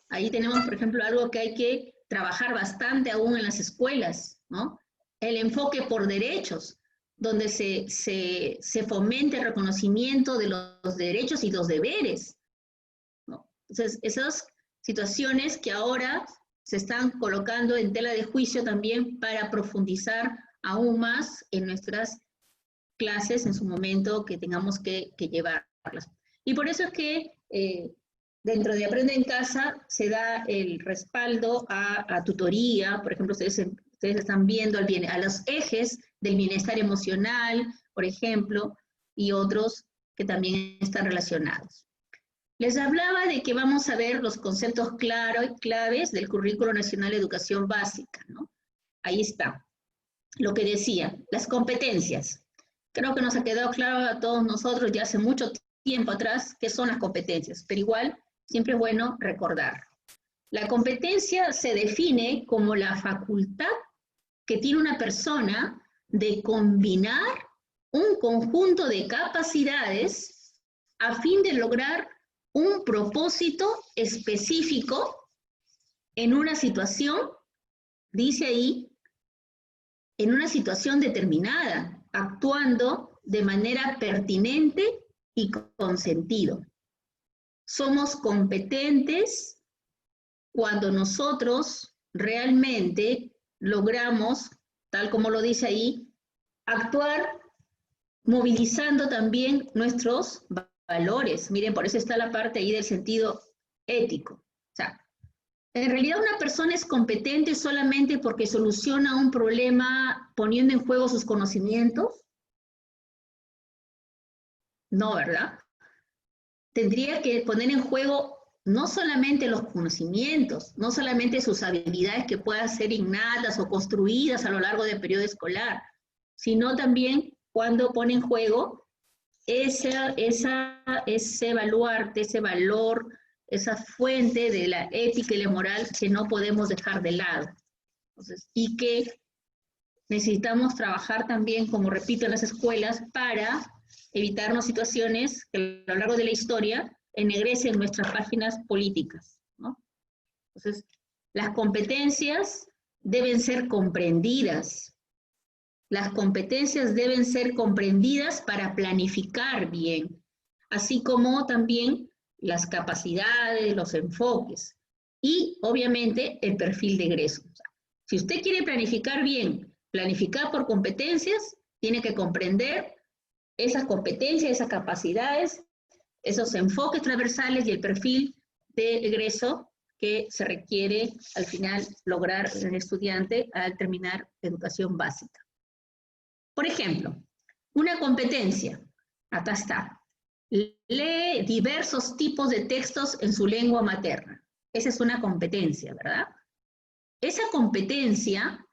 Ahí tenemos, por ejemplo, algo que hay que trabajar bastante aún en las escuelas, ¿no? El enfoque por derechos, donde se fomente el reconocimiento de los derechos y los deberes, ¿no? Entonces, esas situaciones que ahora se están colocando en tela de juicio también para profundizar aún más en nuestras clases en su momento que tengamos que llevarlas. Y por eso es que dentro de Aprende en Casa se da el respaldo a tutoría, por ejemplo, ustedes están viendo a los ejes del bienestar emocional, por ejemplo, y otros que también están relacionados. Les hablaba de que vamos a ver los conceptos claves del Currículo Nacional de Educación Básica, ¿no? Ahí está. Lo que decía, las competencias. Creo que nos ha quedado claro a todos nosotros ya hace mucho tiempo atrás qué son las competencias, pero igual siempre es bueno recordar. La competencia se define como la facultad que tiene una persona de combinar un conjunto de capacidades a fin de lograr un propósito específico en una situación, dice ahí, en una situación determinada, actuando de manera pertinente y con sentido. Somos competentes cuando nosotros realmente logramos, tal como lo dice ahí, actuar movilizando también nuestros valores. Miren, por eso está la parte ahí del sentido ético. O sea, En realidad una persona es competente solamente porque soluciona un problema poniendo en juego sus conocimientos. No, ¿verdad? Tendría que poner en juego no solamente los conocimientos, no solamente sus habilidades que puedan ser innatas o construidas a lo largo del periodo escolar, sino también cuando pone en juego ese baluarte, ese valor, esa fuente de la ética y la moral que no podemos dejar de lado. Entonces, y que necesitamos trabajar también, como repito, en las escuelas para evitarnos situaciones que a lo largo de la historia ennegrecen nuestras páginas políticas, ¿no? Entonces, las competencias deben ser comprendidas. Las competencias deben ser comprendidas para planificar bien, así como también las capacidades, los enfoques y, obviamente, el perfil de egreso. O sea, si usted quiere planificar bien, planificar por competencias, tiene que comprender esas competencias, esas capacidades, esos enfoques transversales y el perfil de egreso que se requiere al final lograr en el estudiante al terminar educación básica. Por ejemplo, una competencia, acá está, lee diversos tipos de textos en su lengua materna. Esa es una competencia, ¿verdad? Esa competencia,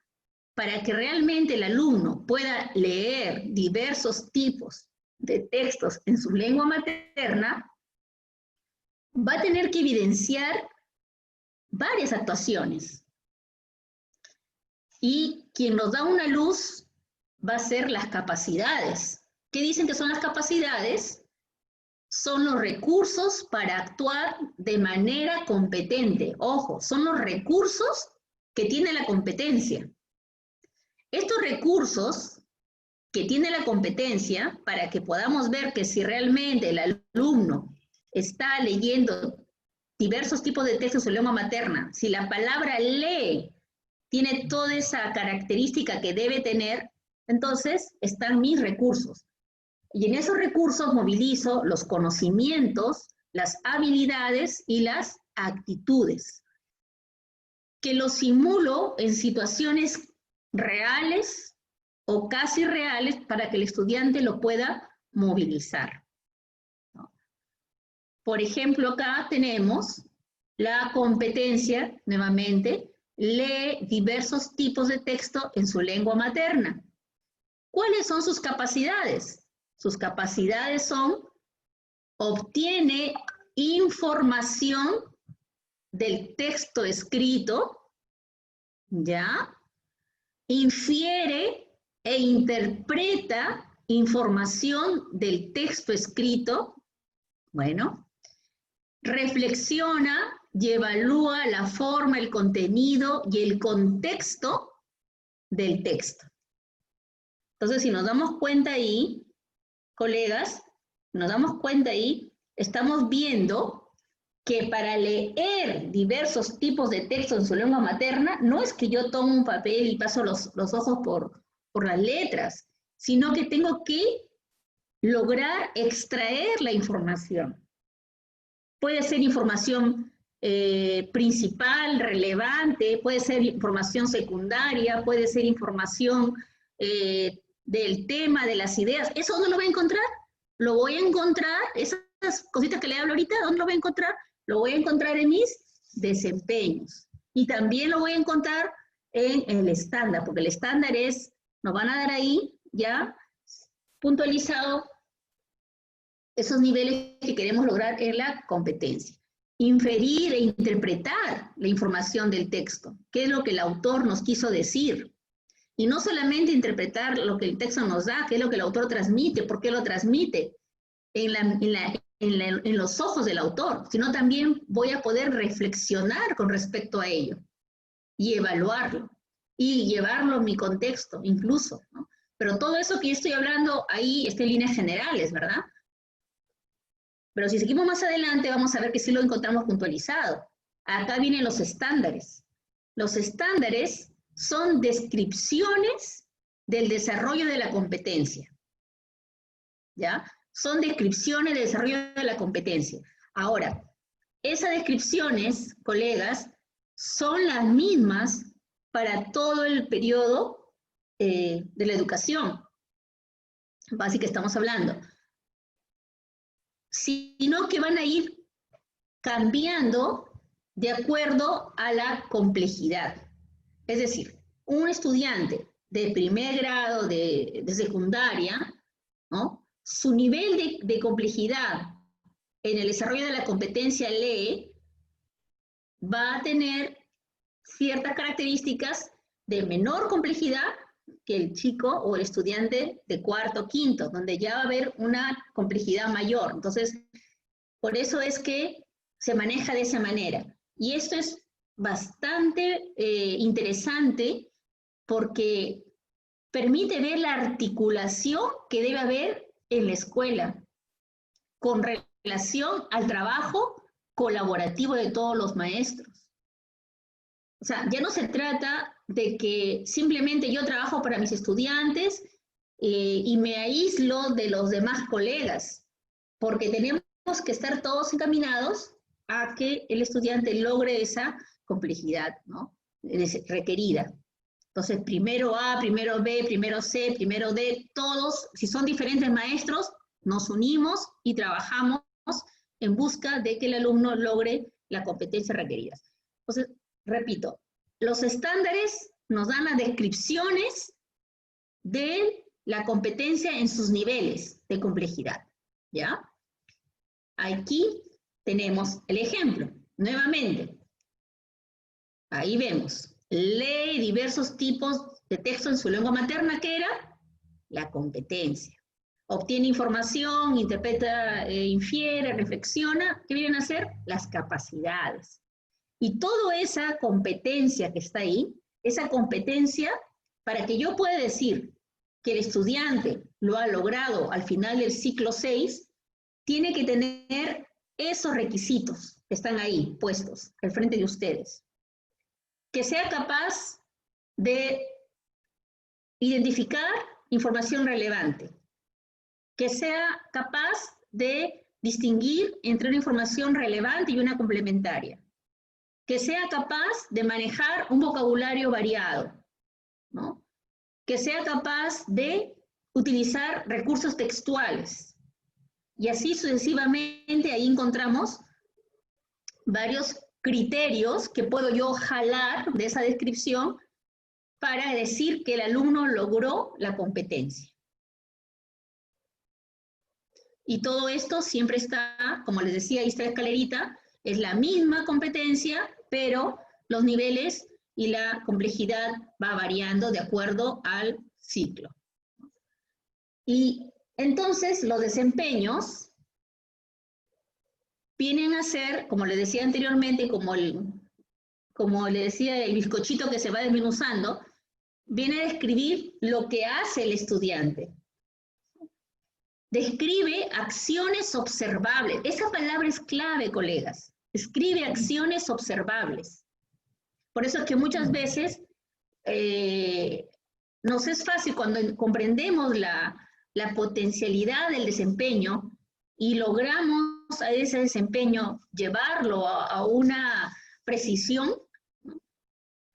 para que realmente el alumno pueda leer diversos tipos de textos en su lengua materna, va a tener que evidenciar varias actuaciones. Y quien nos da una luz va a ser las capacidades. ¿Qué dicen que son las capacidades? Son los recursos para actuar de manera competente. Ojo, son los recursos que tiene la competencia. Estos recursos que tiene la competencia, para que podamos ver que si realmente el alumno está leyendo diversos tipos de textos en su lengua materna, si la palabra lee tiene toda esa característica que debe tener, entonces están mis recursos. Y en esos recursos movilizo los conocimientos, las habilidades y las actitudes, que los simulo en situaciones reales o casi reales para que el estudiante lo pueda movilizar. Por ejemplo, acá tenemos la competencia, nuevamente, lee diversos tipos de texto en su lengua materna. ¿Cuáles son sus capacidades? Sus capacidades son, obtiene información del texto escrito, ¿ya? Infiere e interpreta información del texto escrito, bueno, reflexiona y evalúa la forma, el contenido y el contexto del texto. Entonces, si nos damos cuenta ahí, colegas, nos damos cuenta ahí, estamos viendo que para leer diversos tipos de texto en su lengua materna, no es que yo tomo un papel y paso los ojos por las letras, sino que tengo que lograr extraer la información. Puede ser información principal, relevante, puede ser información secundaria, puede ser información del tema, de las ideas. ¿Eso dónde lo voy a encontrar? Lo voy a encontrar, esas cositas que le hablo ahorita, ¿dónde lo voy a encontrar? Lo voy a encontrar en mis desempeños. Y también lo voy a encontrar en el estándar, porque el estándar es, nos van a dar ahí ya puntualizado esos niveles que queremos lograr en la competencia. Inferir e interpretar la información del texto. ¿Qué es lo que el autor nos quiso decir? Y no solamente interpretar lo que el texto nos da, qué es lo que el autor transmite, por qué lo transmite en los ojos del autor, sino también voy a poder reflexionar con respecto a ello y evaluarlo y llevarlo a mi contexto incluso, ¿no? Pero todo eso que yo estoy hablando ahí está en líneas generales, ¿verdad? Pero si seguimos más adelante vamos a ver que sí lo encontramos puntualizado. Acá vienen los estándares. Los estándares son descripciones del desarrollo de la competencia. ¿Ya? Son descripciones del desarrollo de la competencia. Ahora, esas descripciones, colegas, son las mismas para todo el periodo de la educación básica que estamos hablando, sino que van a ir cambiando de acuerdo a la complejidad. Es decir, un estudiante de primer grado de secundaria, ¿no? Su nivel de complejidad en el desarrollo de la competencia lee va a tener ciertas características de menor complejidad que el chico o el estudiante de cuarto o quinto, donde ya va a haber una complejidad mayor. Entonces, por eso es que se maneja de esa manera. Y esto es bastante interesante porque permite ver la articulación que debe haber en la escuela con relación al trabajo colaborativo de todos los maestros. O sea, ya no se trata de que simplemente yo trabajo para mis estudiantes y me aíslo de los demás colegas, porque tenemos que estar todos encaminados a que el estudiante logre esa complejidad, ¿no? Requerida. Entonces, primero A, primero B, primero C, primero D, todos, si son diferentes maestros, nos unimos y trabajamos en busca de que el alumno logre la competencia requerida. Entonces, repito, los estándares nos dan las descripciones de la competencia en sus niveles de complejidad, ¿ya? Aquí tenemos el ejemplo, nuevamente. Ahí vemos, lee diversos tipos de texto en su lengua materna, ¿qué era? La competencia. Obtiene información, interpreta, infiere, reflexiona. ¿Qué vienen a ser? Las capacidades. Y toda esa competencia que está ahí, esa competencia, para que yo pueda decir que el estudiante lo ha logrado al final del ciclo 6, tiene que tener esos requisitos que están ahí puestos al frente de ustedes. Que sea capaz de identificar información relevante. Que sea capaz de distinguir entre una información relevante y una complementaria. Que sea capaz de manejar un vocabulario variado, ¿no? Que sea capaz de utilizar recursos textuales. Y así sucesivamente, ahí encontramos varios criterios que puedo yo jalar de esa descripción para decir que el alumno logró la competencia. Y todo esto siempre está, como les decía, ahí está la escalerita, es la misma competencia, pero los niveles y la complejidad va variando de acuerdo al ciclo. Y entonces los desempeños vienen a ser, como les decía anteriormente, como le decía, el bizcochito que se va desmenuzando, viene a describir lo que hace el estudiante. Describe acciones observables. Esa palabra es clave, colegas. Escribe acciones observables. Por eso es que muchas veces nos es fácil cuando comprendemos la potencialidad del desempeño y logramos a ese desempeño llevarlo a una precisión, ¿no?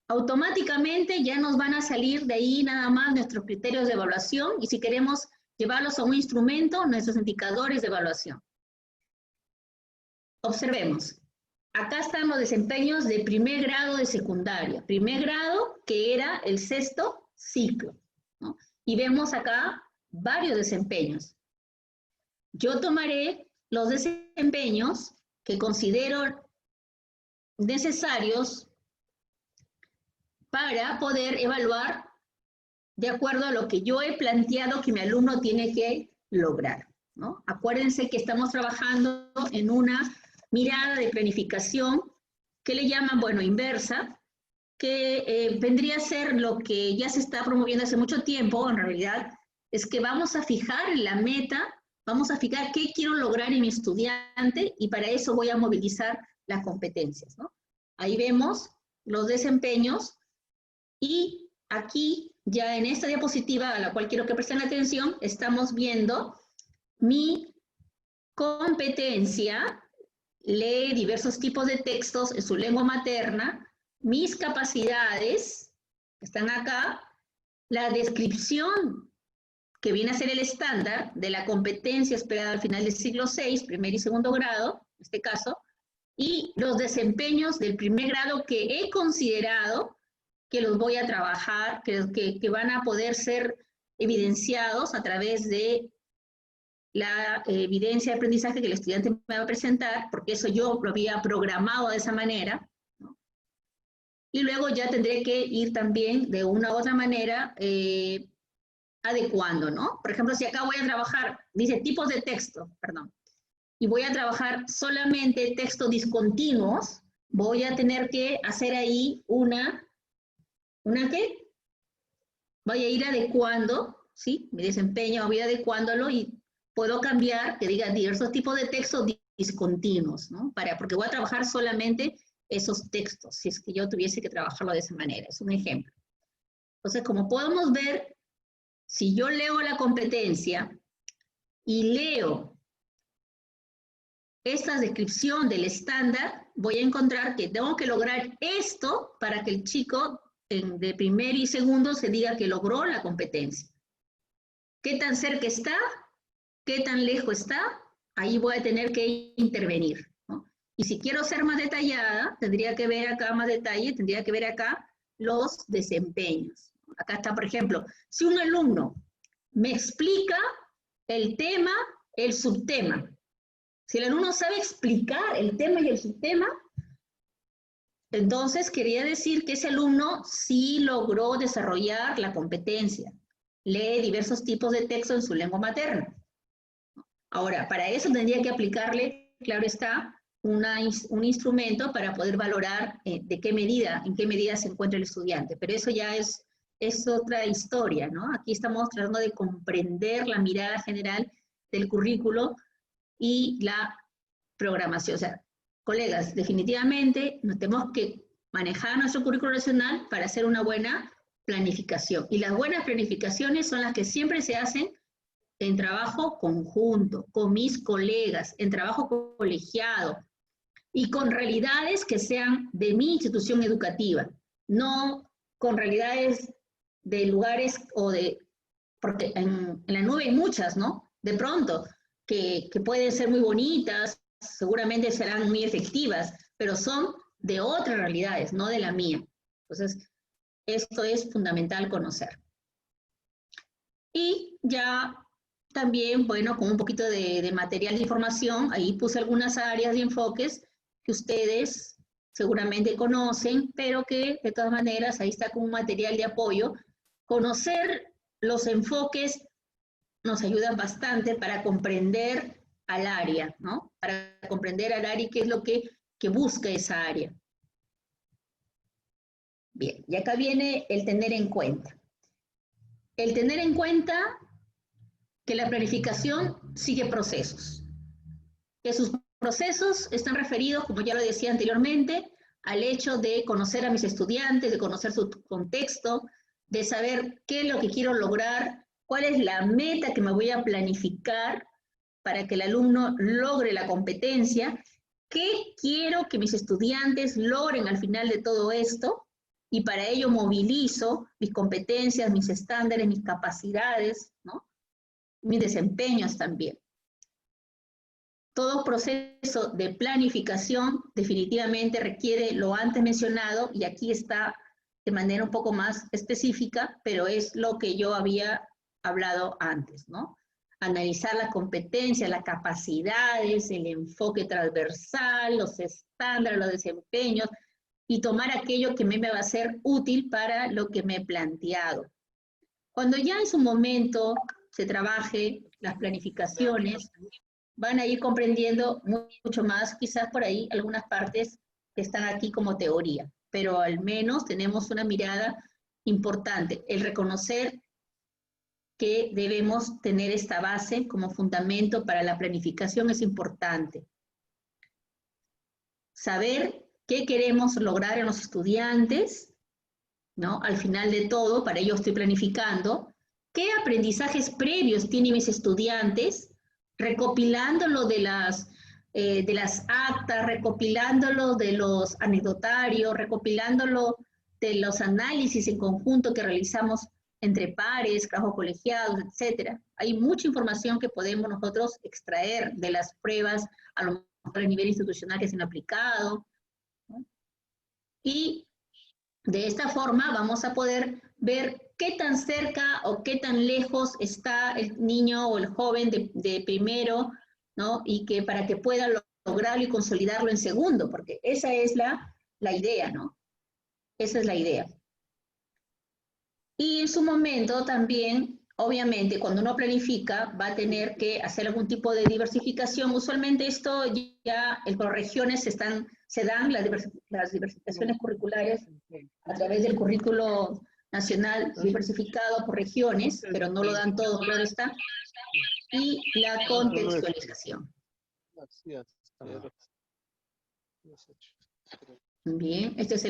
Automáticamente ya nos van a salir de ahí nada más nuestros criterios de evaluación y si queremos llevarlos a un instrumento, nuestros indicadores de evaluación. Observemos. Acá están los desempeños de primer grado de secundaria. Primer grado, que era el 6º ciclo, ¿no? Y vemos acá varios desempeños. Yo tomaré los desempeños que considero necesarios para poder evaluar de acuerdo a lo que yo he planteado que mi alumno tiene que lograr, ¿no? Acuérdense que estamos trabajando en una mirada de planificación que le llaman, bueno, inversa, que vendría a ser lo que ya se está promoviendo hace mucho tiempo, en realidad, es que vamos a fijar la meta, vamos a fijar qué quiero lograr en mi estudiante y para eso voy a movilizar las competencias, ¿no? Ahí vemos los desempeños y aquí, ya en esta diapositiva a la cual quiero que presten atención, estamos viendo mi competencia, lee diversos tipos de textos en su lengua materna, mis capacidades, que están acá, la descripción que viene a ser el estándar de la competencia esperada al final del siglo VI, primer y segundo grado, en este caso, y los desempeños del primer grado que he considerado que los voy a trabajar, que van a poder ser evidenciados a través de la evidencia de aprendizaje que el estudiante me va a presentar, porque eso yo lo había programado de esa manera, ¿no? Y luego ya tendré que ir también de una u otra manera adecuando, ¿no? Por ejemplo, si acá voy a trabajar, dice tipos de texto, perdón, y voy a trabajar solamente textos discontinuos, voy a tener que hacer ahí ¿una qué? Voy a ir adecuando, ¿sí? Mi desempeño, voy adecuándolo y puedo cambiar, que diga diversos tipos de textos discontinuos, ¿no? Porque voy a trabajar solamente esos textos, si es que yo tuviese que trabajarlo de esa manera. Es un ejemplo. Entonces, como podemos ver, si yo leo la competencia y leo esta descripción del estándar, voy a encontrar que tengo que lograr esto para que el chico de primero y segundo se diga que logró la competencia. ¿Qué tan cerca está? ¿Qué tan lejos está? Ahí voy a tener que intervenir, ¿no? Y si quiero ser más detallada, tendría que ver acá más detalle, tendría que ver acá los desempeños. Acá está, por ejemplo, si un alumno me explica el tema, el subtema. Si el alumno sabe explicar el tema y el subtema, entonces quería decir que ese alumno sí logró desarrollar la competencia. Lee diversos tipos de texto en su lengua materna. Ahora, para eso tendría que aplicarle, claro está, un instrumento para poder valorar en qué medida se encuentra el estudiante. Pero eso ya es otra historia, ¿no? Aquí estamos tratando de comprender la mirada general del currículo y la programación. O sea, colegas, definitivamente nos tenemos que manejar nuestro currículo nacional para hacer una buena planificación. Y las buenas planificaciones son las que siempre se hacen en trabajo conjunto, con mis colegas, en trabajo colegiado, y con realidades que sean de mi institución educativa, no con realidades de lugares porque en la nube hay muchas, ¿no? De pronto, que pueden ser muy bonitas, seguramente serán muy efectivas, pero son de otras realidades, no de la mía. Entonces, esto es fundamental conocer. Y ya también, bueno, con un poquito de material de información, ahí puse algunas áreas de enfoques que ustedes seguramente conocen, pero que de todas maneras ahí está como un material de apoyo. Conocer los enfoques nos ayuda bastante para comprender al área, ¿no? Para comprender al área y qué es lo que busca esa área. Bien, y acá viene el tener en cuenta. El tener en cuenta que la planificación sigue procesos. Que sus procesos están referidos, como ya lo decía anteriormente, al hecho de conocer a mis estudiantes, de conocer su contexto, de saber qué es lo que quiero lograr, cuál es la meta que me voy a planificar para que el alumno logre la competencia, qué quiero que mis estudiantes logren al final de todo esto, y para ello movilizo mis competencias, mis estándares, mis capacidades, ¿no? Mis desempeños también. Todo proceso de planificación definitivamente requiere lo antes mencionado, y aquí está de manera un poco más específica, pero es lo que yo había hablado antes, ¿no? Analizar las competencias, las capacidades, el enfoque transversal, los estándares, los desempeños, y tomar aquello que me va a ser útil para lo que me he planteado. Cuando ya en su momento se trabaje las planificaciones, van a ir comprendiendo mucho más, quizás por ahí algunas partes que están aquí como teoría, pero al menos tenemos una mirada importante, el reconocer que debemos tener esta base como fundamento para la planificación es importante. Saber qué queremos lograr en los estudiantes, ¿no? Al final de todo, para ello estoy planificando, qué aprendizajes previos tienen mis estudiantes, recopilándolo de de las actas, recopilándolo de los anecdotarios, recopilándolo de los análisis en conjunto que realizamos entre pares, trabajos colegiados, etc. Hay mucha información que podemos nosotros extraer de las pruebas, a lo mejor a nivel institucional que se han aplicado, ¿no? Y de esta forma vamos a poder ver qué tan cerca o qué tan lejos está el niño o el joven de primero, ¿no? Y que para que pueda lograrlo y consolidarlo en segundo, porque esa es la idea, ¿no? Esa es la idea. Y en su momento también, obviamente, cuando uno planifica, va a tener que hacer algún tipo de diversificación. Usualmente esto ya en las regiones se dan las diversificaciones curriculares a través del currículo nacional diversificado por regiones, pero no lo dan todo, claro está. Y la contextualización. Bien, este es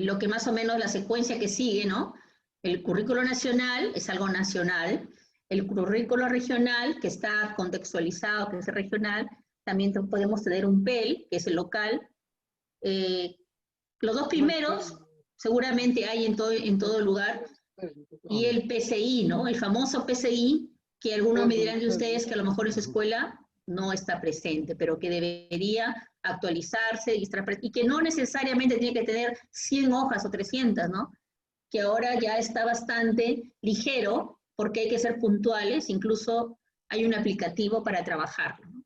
lo que más o menos la secuencia que sigue, ¿no? El currículo nacional es algo nacional, el currículo regional, que está contextualizado, que es regional, también podemos tener un PEL, que es el local. Los dos primeros seguramente hay en todo lugar, y el PCI, ¿no? El famoso PCI, que algunos me dirán de ustedes que a lo mejor en su escuela no está presente, pero que debería actualizarse y que no necesariamente tiene que tener 100 hojas o 300, ¿no? Que ahora ya está bastante ligero, porque hay que ser puntuales, incluso hay un aplicativo para trabajarlo, ¿no?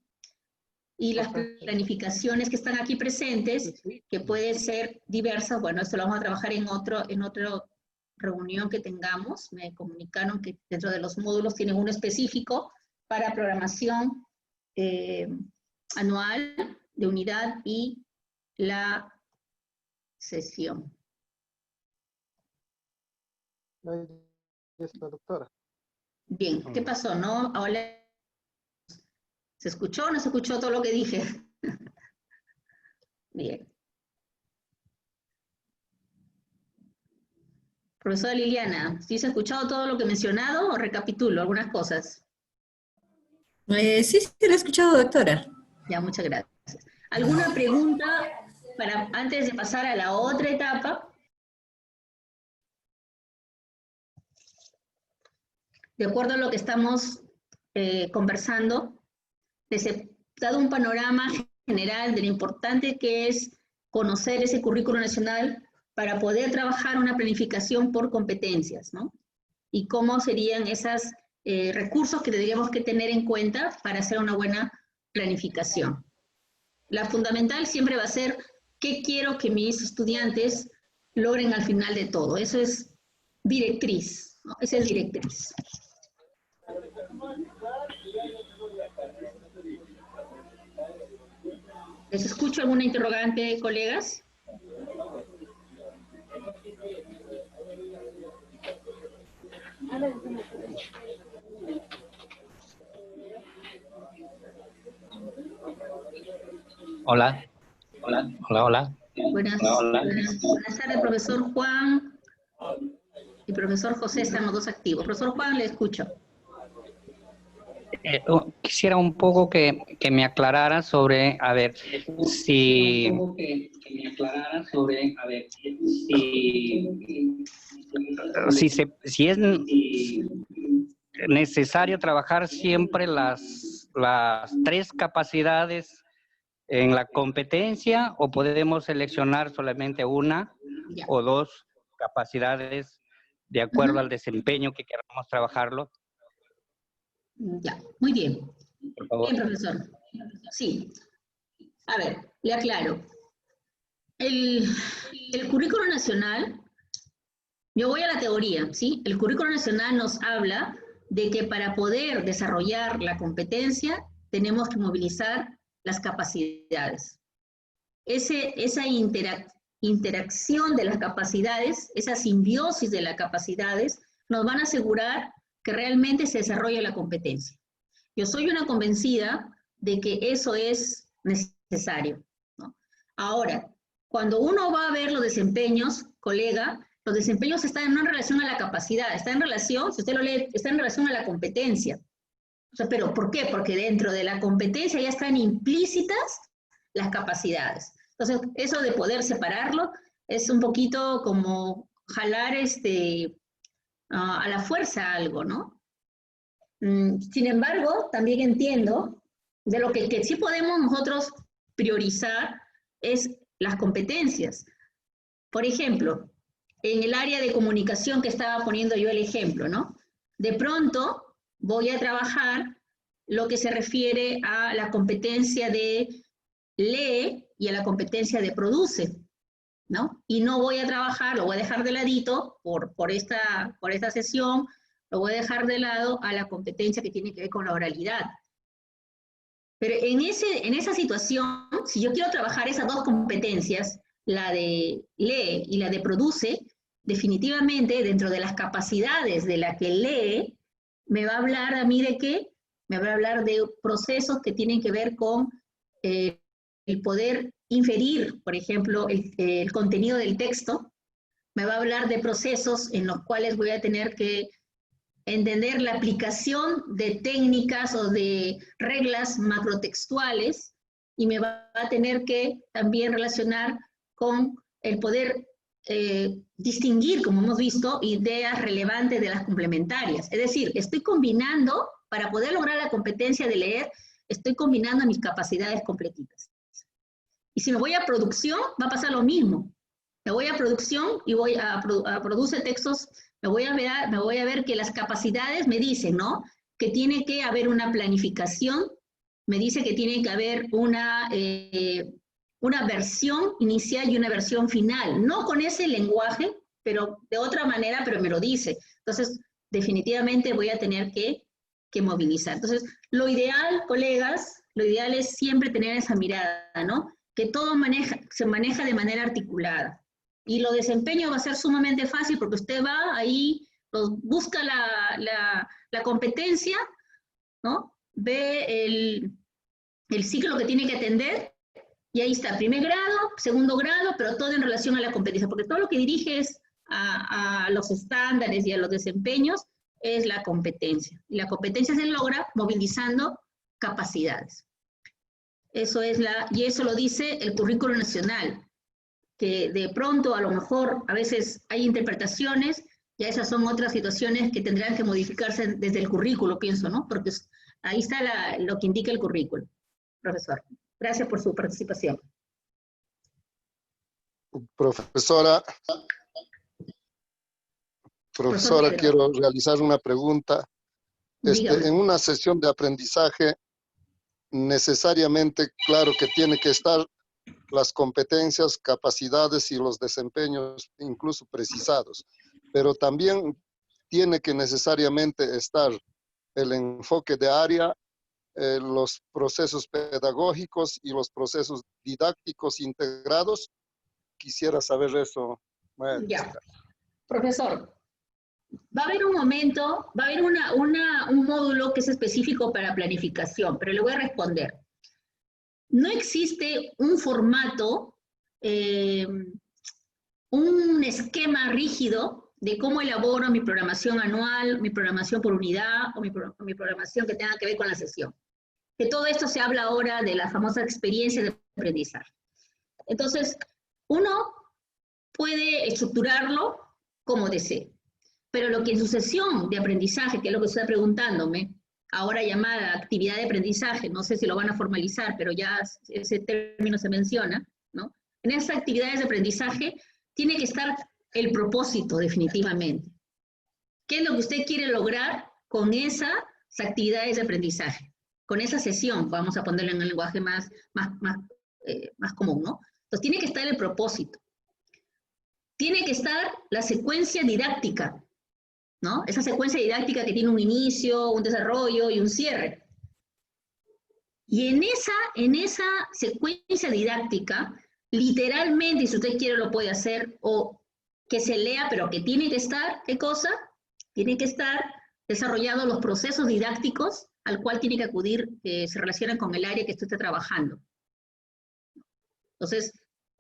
Y las planificaciones que están aquí presentes, que pueden ser diversas, bueno, esto lo vamos a trabajar en otra reunión que tengamos. Me comunicaron que dentro de los módulos tienen uno específico para programación anual de unidad y la sesión. Es la doctora. Bien, ¿qué pasó? ¿No? Ahora, ¿se escuchó o no se escuchó todo lo que dije? Bien. Profesora Liliana, ¿sí se ha escuchado todo lo que he mencionado o recapitulo algunas cosas? Sí, sí, lo he escuchado, doctora. Ya, muchas gracias. ¿Alguna pregunta antes de pasar a la otra etapa? De acuerdo a lo que estamos conversando, les he dado un panorama general de lo importante que es conocer ese currículo nacional para poder trabajar una planificación por competencias, ¿no? Y cómo serían esos recursos que tendríamos que tener en cuenta para hacer una buena planificación. La fundamental siempre va a ser qué quiero que mis estudiantes logren al final de todo. Eso es directriz, ¿no? Esa es directriz. ¿Les escucho alguna interrogante, colegas? Hola. Hola. Hola, hola. Buenas tardes, profesor Juan y profesor José, están los dos activos. Profesor Juan, le escucho. Quisiera un poco que me aclarara sobre, a ver, si es necesario trabajar siempre las tres capacidades en la competencia, o podemos seleccionar solamente una o dos capacidades de acuerdo al desempeño que queramos trabajarlo. Ya, muy bien. Por favor. Bien, profesor. Sí. A ver, le aclaro. El currículo nacional, yo voy a la teoría, ¿sí? El currículo nacional nos habla de que para poder desarrollar la competencia tenemos que movilizar las capacidades. Esa interacción de las capacidades, esa simbiosis de las capacidades, nos van a asegurar que realmente se desarrolle la competencia. Yo soy una convencida de que eso es necesario, ¿no? Ahora, cuando uno va a ver los desempeños, colega, los desempeños están no en relación a la capacidad, está en relación, si usted lo lee, está en relación a la competencia. O sea, ¿pero por qué? Porque dentro de la competencia ya están implícitas las capacidades. Entonces, eso de poder separarlo es un poquito como jalar a la fuerza algo, ¿no? Sin embargo, también entiendo de lo que sí podemos nosotros priorizar es las competencias. Por ejemplo, en el área de comunicación que estaba poniendo yo el ejemplo, ¿no? De pronto voy a trabajar lo que se refiere a la competencia de lee y a la competencia de produce, ¿no? Y no voy a trabajar, lo voy a dejar de ladito por esta sesión, lo voy a dejar de lado a la competencia que tiene que ver con la oralidad. Pero en esa situación, si yo quiero trabajar esas dos competencias, la de lee y la de produce, definitivamente dentro de las capacidades de la que lee, me va a hablar a mí de qué? Me va a hablar de procesos que tienen que ver con el poder inferir, por ejemplo, el contenido del texto. Me va a hablar de procesos en los cuales voy a tener que entender la aplicación de técnicas o de reglas macrotextuales, y me va a tener que también relacionar con el poder distinguir, como hemos visto, ideas relevantes de las complementarias. Es decir, estoy combinando, para poder lograr la competencia de leer, estoy combinando mis capacidades completitas. Y si me voy a producción, va a pasar lo mismo. Me voy a producción y voy a produce textos, me voy a ver que las capacidades me dicen, ¿no? Que tiene que haber una planificación, me dice que tiene que haber una versión inicial y una versión final. No con ese lenguaje, pero de otra manera, pero me lo dice. Entonces, definitivamente voy a tener que movilizar. Entonces, lo ideal, colegas, lo ideal es siempre tener esa mirada, ¿no? Que todo se maneja de manera articulada. Y lo desempeño va a ser sumamente fácil porque usted va ahí, busca la competencia, ¿no? Ve el ciclo que tiene que atender y ahí está, primer grado, segundo grado, pero todo en relación a la competencia, porque todo lo que dirige es a los estándares y a los desempeños es la competencia. Y la competencia se logra movilizando capacidades. Eso es y eso lo dice el currículo nacional, que de pronto a lo mejor a veces hay interpretaciones, ya esas son otras situaciones que tendrán que modificarse desde el currículo, pienso, ¿no? Porque ahí está lo que indica el currículo. Profesor, gracias por su participación. Profesora, quiero realizar una pregunta. En una sesión de aprendizaje, necesariamente, claro que tiene que estar las competencias, capacidades y los desempeños incluso precisados, pero también tiene que necesariamente estar el enfoque de área, los procesos pedagógicos y los procesos didácticos integrados. Quisiera saber eso. Ya. Profesor, va a haber un momento, va a haber un módulo que es específico para planificación, pero le voy a responder. No existe un formato, un esquema rígido de cómo elaboro mi programación anual, mi programación por unidad o mi programación que tenga que ver con la sesión. Que todo esto se habla ahora de la famosa experiencia de aprendizaje. Entonces, uno puede estructurarlo como desee, pero lo que en su sesión de aprendizaje, que es lo que usted está preguntándome, ahora llamada actividad de aprendizaje, no sé si lo van a formalizar, pero ya ese término se menciona, ¿no? En esas actividades de aprendizaje tiene que estar el propósito definitivamente. ¿Qué es lo que usted quiere lograr con esas actividades de aprendizaje? Con esa sesión, vamos a ponerlo en un lenguaje más común, ¿no? Entonces tiene que estar el propósito. Tiene que estar la secuencia didáctica, ¿no? Esa secuencia didáctica que tiene un inicio, un desarrollo y un cierre. Y en esa secuencia didáctica, literalmente, si usted quiere lo puede hacer, o que se lea, pero que tiene que estar, ¿qué cosa? Tiene que estar desarrollados los procesos didácticos al cual tiene que acudir, se relacionan con el área que usted está trabajando. Entonces,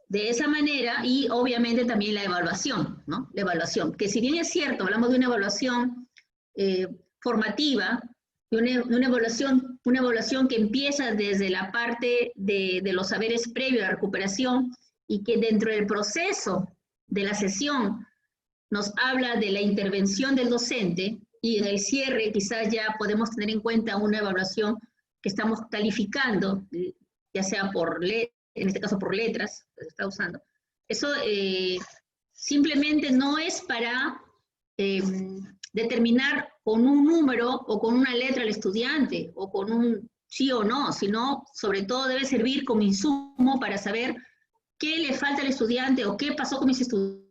de esa manera, y obviamente también la evaluación, ¿no? La evaluación, que si bien es cierto, hablamos de una evaluación formativa, una evaluación que empieza desde la parte de los saberes previos a la recuperación y que dentro del proceso de la sesión nos habla de la intervención del docente, y en el cierre quizás ya podemos tener en cuenta una evaluación que estamos calificando, ya sea en este caso por letras, que se está usando. Eso simplemente no es para determinar con un número o con una letra al estudiante, o con un sí o no, sino sobre todo debe servir como insumo para saber qué le falta al estudiante o qué pasó con mis estudiantes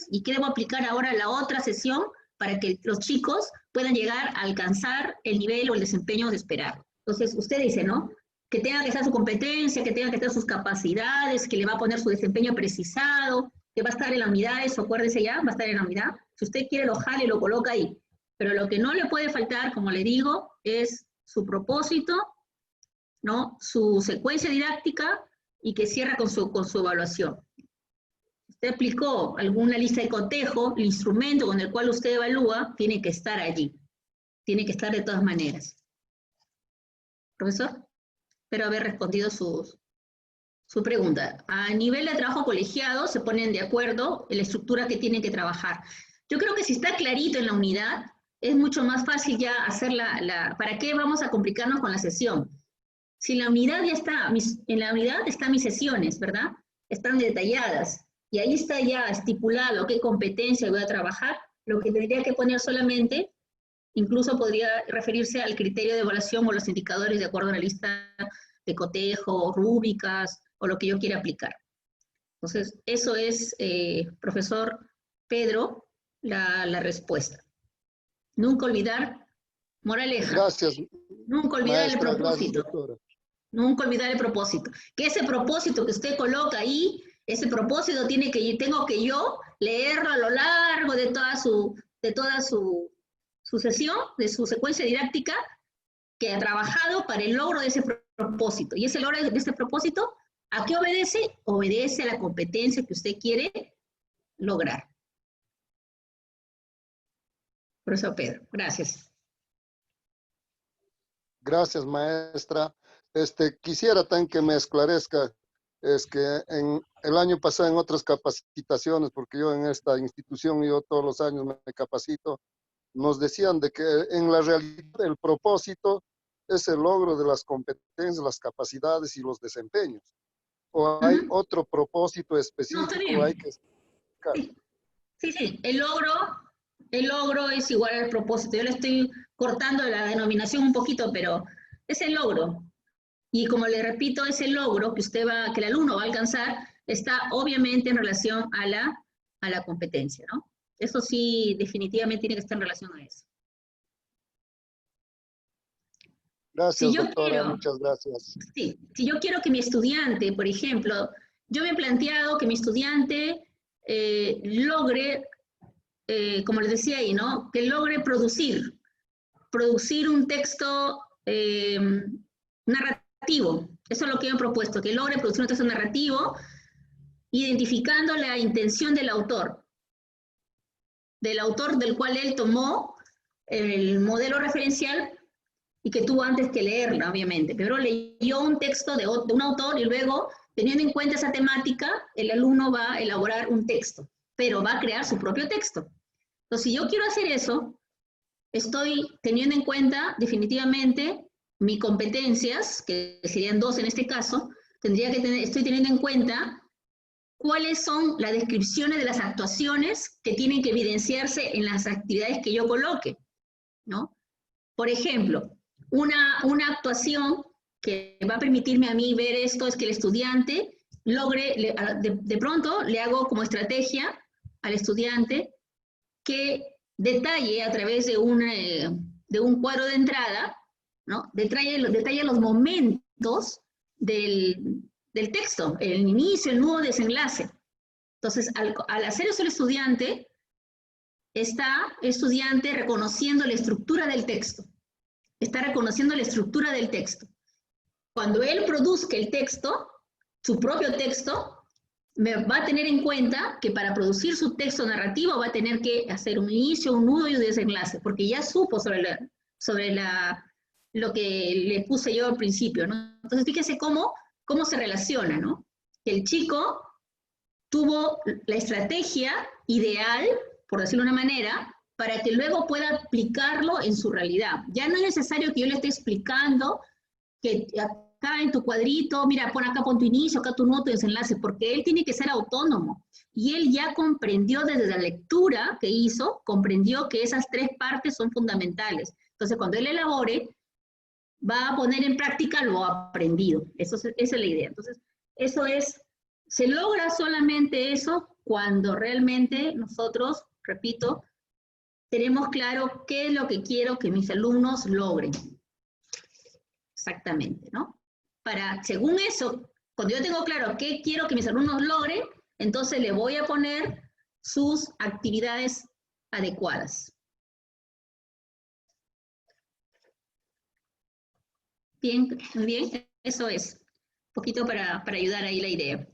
y qué debo aplicar ahora a la otra sesión para que los chicos puedan llegar a alcanzar el nivel o el desempeño de esperar. Entonces, usted dice, ¿no? Que tenga que estar su competencia, que tenga que estar sus capacidades, que le va a poner su desempeño precisado, que va a estar en la unidad, eso acuérdese ya, va a estar en la unidad. Si usted quiere lo jale y lo coloca ahí. Pero lo que no le puede faltar, como le digo, es su propósito, ¿no? Su secuencia didáctica y que cierra con su evaluación. Usted aplicó alguna lista de cotejo, el instrumento con el cual usted evalúa tiene que estar allí. Tiene que estar de todas maneras. Profesor, espero haber respondido su pregunta. A nivel de trabajo colegiado se ponen de acuerdo en la estructura que tienen que trabajar. Yo creo que si está clarito en la unidad, es mucho más fácil ya hacer ¿para qué vamos a complicarnos con la sesión? Si en la unidad ya está, en la unidad están mis sesiones, ¿verdad? Están detalladas. Y ahí está ya estipulado qué competencia voy a trabajar. Lo que tendría que poner solamente, incluso podría referirse al criterio de evaluación o los indicadores de acuerdo a la lista de cotejo, rúbricas, o lo que yo quiera aplicar. Entonces, eso es, profesor Pedro, la respuesta. Nunca olvidar, moraleja. Gracias. Nunca olvidar Maestra, el propósito. gracias, Nunca olvidar el propósito. Que ese propósito que usted coloca ahí, ese propósito tengo que yo leerlo a lo largo de toda su sesión, de su secuencia didáctica, que ha trabajado para el logro de ese propósito. Y ese logro de ese propósito, ¿a qué obedece? Obedece a la competencia que usted quiere lograr. Profesor Pedro, gracias. Gracias, maestra. Quisiera también que me esclarezca, es que en el año pasado en otras capacitaciones, porque yo en esta institución, yo todos los años me capacito, nos decían de que en la realidad el propósito es el logro de las competencias, las capacidades y los desempeños. ¿O hay otro propósito específico? No, hay que explicar? Sí. El logro es igual al propósito. Yo le estoy cortando la denominación un poquito, pero es el logro. Y como le repito, ese logro que que el alumno va a alcanzar está obviamente en relación a la competencia, ¿no? Eso sí, definitivamente tiene que estar en relación a eso. Gracias, Si yo doctora, muchas gracias. Sí, si yo quiero que mi estudiante, por ejemplo, yo me he planteado que mi estudiante logre, como les decía ahí, ¿no? Que logre producir un texto narrativo. Eso es lo que yo he propuesto, que logre producir un texto narrativo identificando la intención del autor del cual él tomó el modelo referencial y que tuvo antes que leerlo, obviamente. Pero leyó un texto de un autor y luego, teniendo en cuenta esa temática, el alumno va a elaborar un texto, pero va a crear su propio texto. Entonces, si yo quiero hacer eso, estoy teniendo en cuenta definitivamente mis competencias, que serían 2 en este caso, estoy teniendo en cuenta cuáles son las descripciones de las actuaciones que tienen que evidenciarse en las actividades que yo coloque, ¿no? Por ejemplo, una actuación que va a permitirme a mí ver esto es que el estudiante logre, de pronto le hago como estrategia al estudiante que detalle a través de un cuadro de entrada, ¿no? Detalle los momentos del texto, el inicio, el nudo, desenlace. Entonces, al hacer eso el estudiante, está reconociendo la estructura del texto. Está reconociendo la estructura del texto. Cuando él produzca el texto, su propio texto, va a tener en cuenta que para producir su texto narrativo va a tener que hacer un inicio, un nudo y un desenlace, porque ya supo sobre lo que le puse yo al principio, ¿no? Entonces, fíjese cómo se relaciona, ¿no? Que el chico tuvo la estrategia ideal, por decirlo de una manera, para que luego pueda aplicarlo en su realidad. Ya no es necesario que yo le esté explicando que acá en tu cuadrito, mira, pon tu inicio, acá tu nudo, tu desenlace, porque él tiene que ser autónomo. Y él ya comprendió desde la lectura que hizo, comprendió que esas 3 partes son fundamentales. Entonces, cuando él elabore, va a poner en práctica lo aprendido. Esa es la idea. Entonces, se logra solamente eso cuando realmente nosotros, repito, tenemos claro qué es lo que quiero que mis alumnos logren. Exactamente, ¿no? Según eso, cuando yo tengo claro qué quiero que mis alumnos logren, entonces le voy a poner sus actividades adecuadas. Bien, muy bien, eso es. Un poquito para ayudar ahí la idea.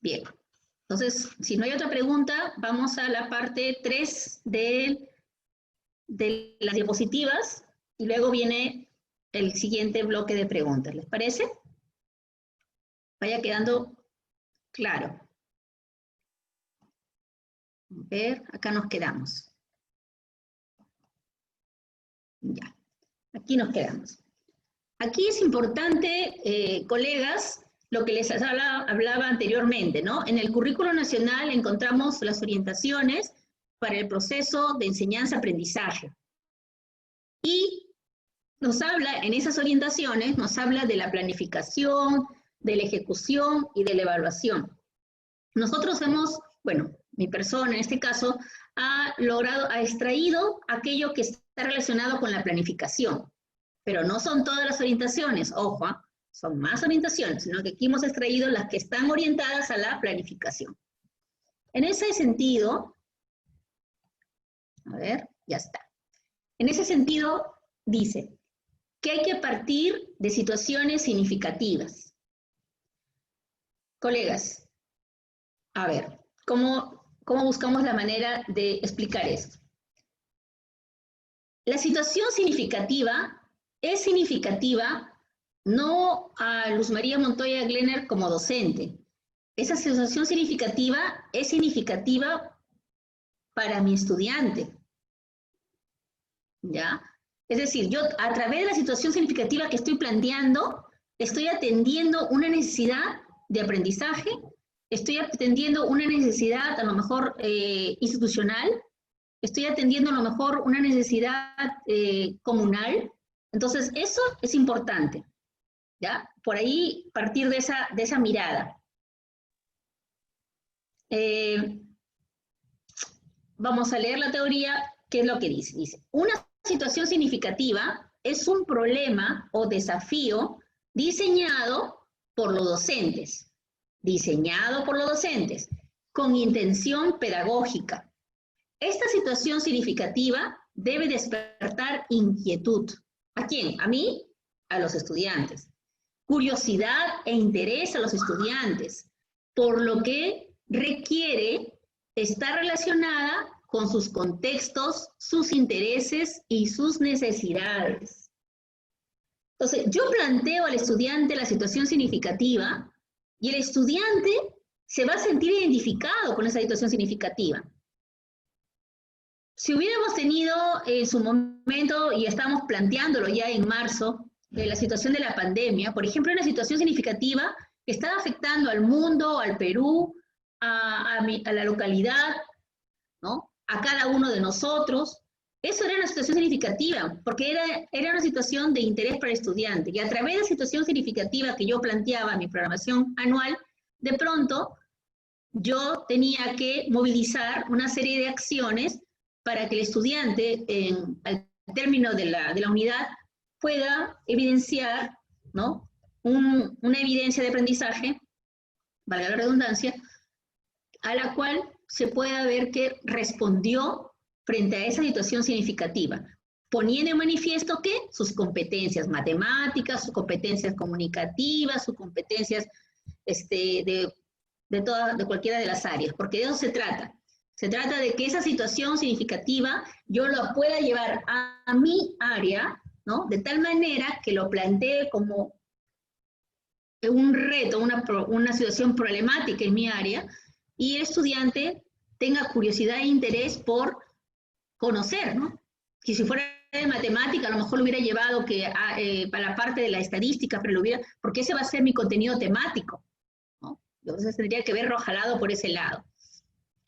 Bien, entonces, si no hay otra pregunta, vamos a la parte 3 de las diapositivas y luego viene el siguiente bloque de preguntas. ¿Les parece? Vaya quedando claro. A ver, acá nos quedamos. Ya, aquí nos quedamos. Aquí es importante, colegas, lo que les hablaba anteriormente, ¿no? En el currículo nacional encontramos las orientaciones para el proceso de enseñanza-aprendizaje. Y nos habla, en esas orientaciones, nos habla de la planificación, de la ejecución y de la evaluación. Nosotros bueno, mi persona en este caso, ha extraído aquello que está relacionado con la planificación. Pero no son todas las orientaciones, ojo, son más orientaciones, sino que aquí hemos extraído las que están orientadas a la planificación. En ese sentido, a ver, ya está. En ese sentido, dice que hay que partir de situaciones significativas. Colegas, a ver, ¿cómo buscamos la manera de explicar esto? La situación significativa es significativa no a Luz María Montoya Glenner como docente. Esa situación significativa es significativa para mi estudiante. ¿Ya? Es decir, yo a través de la situación significativa que estoy planteando, estoy atendiendo una necesidad de aprendizaje, estoy atendiendo una necesidad a lo mejor institucional, estoy atendiendo a lo mejor una necesidad comunal. Entonces, eso es importante, ¿ya? Por ahí partir de esa mirada. Vamos a leer la teoría, ¿qué es lo que dice? Dice, una situación significativa es un problema o desafío diseñado por los docentes, con intención pedagógica. Esta situación significativa debe despertar inquietud. ¿A quién? A mí, a los estudiantes. Curiosidad e interés a los estudiantes, por lo que requiere estar relacionada con sus contextos, sus intereses y sus necesidades. Entonces, yo planteo al estudiante la situación significativa y el estudiante se va a sentir identificado con esa situación significativa. Si hubiéramos tenido en su momento, y estamos planteándolo ya en marzo, la situación de la pandemia, por ejemplo, una situación significativa que estaba afectando al mundo, al Perú, a la localidad, ¿no? A cada uno de nosotros. Eso era una situación significativa, porque era una situación de interés para el estudiante. Y a través de la situación significativa que yo planteaba en mi programación anual, de pronto yo tenía que movilizar una serie de acciones para que el estudiante, al término de la unidad, pueda evidenciar, ¿no? Una evidencia de aprendizaje, valga la redundancia, a la cual se pueda ver que respondió frente a esa situación significativa. poniendo en manifiesto ¿qué? Sus competencias matemáticas, sus competencias comunicativas, sus competencias de cualquiera de las áreas, porque de eso se trata. Se trata de que esa situación significativa yo la pueda llevar a mi área, ¿no? De tal manera que lo plantee como un reto, una situación problemática en mi área, y el estudiante tenga curiosidad e interés por conocer, ¿no? Que si fuera de matemática, a lo mejor lo hubiera llevado para la parte de la estadística, pero porque ese va a ser mi contenido temático, ¿no? Entonces tendría que verlo jalado por ese lado.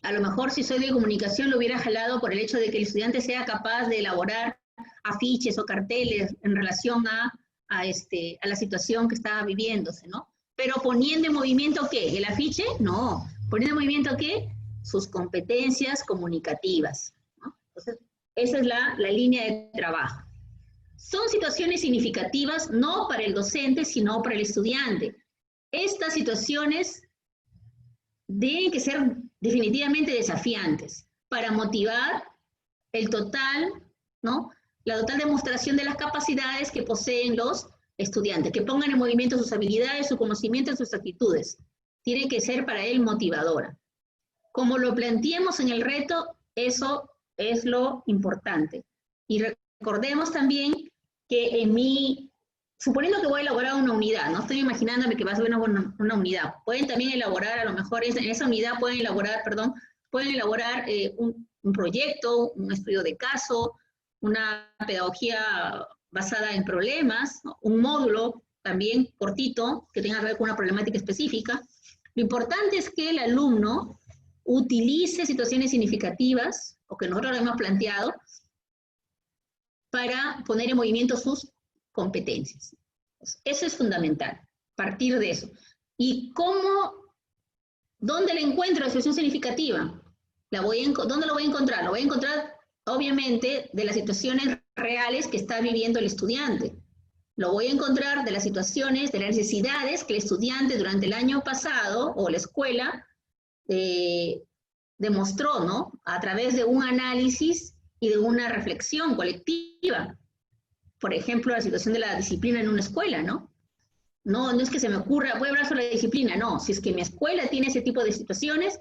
A lo mejor si soy de comunicación lo hubiera jalado por el hecho de que el estudiante sea capaz de elaborar afiches o carteles en relación a la situación que estaba viviéndose, ¿no? Pero poniendo en movimiento, ¿qué? ¿El afiche? No. ¿Poniendo en movimiento qué? Sus competencias comunicativas, ¿no? Entonces, esa es la línea de trabajo. Son situaciones significativas no para el docente, sino para el estudiante. Estas situaciones deben que ser definitivamente desafiantes para motivar el total, ¿no? La total demostración de las capacidades que poseen los estudiantes, que pongan en movimiento sus habilidades, su conocimiento y sus actitudes. Tiene que ser para él motivadora. Como lo planteemos en el reto, eso es lo importante. Y recordemos también que suponiendo que voy a elaborar una unidad, no estoy imaginándome que va a ser una unidad, pueden también elaborar, a lo mejor en esa unidad pueden elaborar un proyecto, un estudio de caso, una pedagogía basada en problemas, ¿no? Un módulo también cortito que tenga que ver con una problemática específica. Lo importante es que el alumno utilice situaciones significativas, o que nosotros lo hemos planteado, para poner en movimiento sus competencias. Eso es fundamental, partir de eso. ¿Y dónde le encuentro la situación significativa? ¿Dónde lo voy a encontrar? Lo voy a encontrar, obviamente, de las situaciones reales que está viviendo el estudiante. Lo voy a encontrar de las situaciones, de las necesidades que el estudiante durante el año pasado, o la escuela, demostró, ¿no? A través de un análisis y de una reflexión colectiva. Por ejemplo, la situación de la disciplina en una escuela, ¿no? No es que se me ocurra, voy a hablar sobre la disciplina, no. Si es que mi escuela tiene ese tipo de situaciones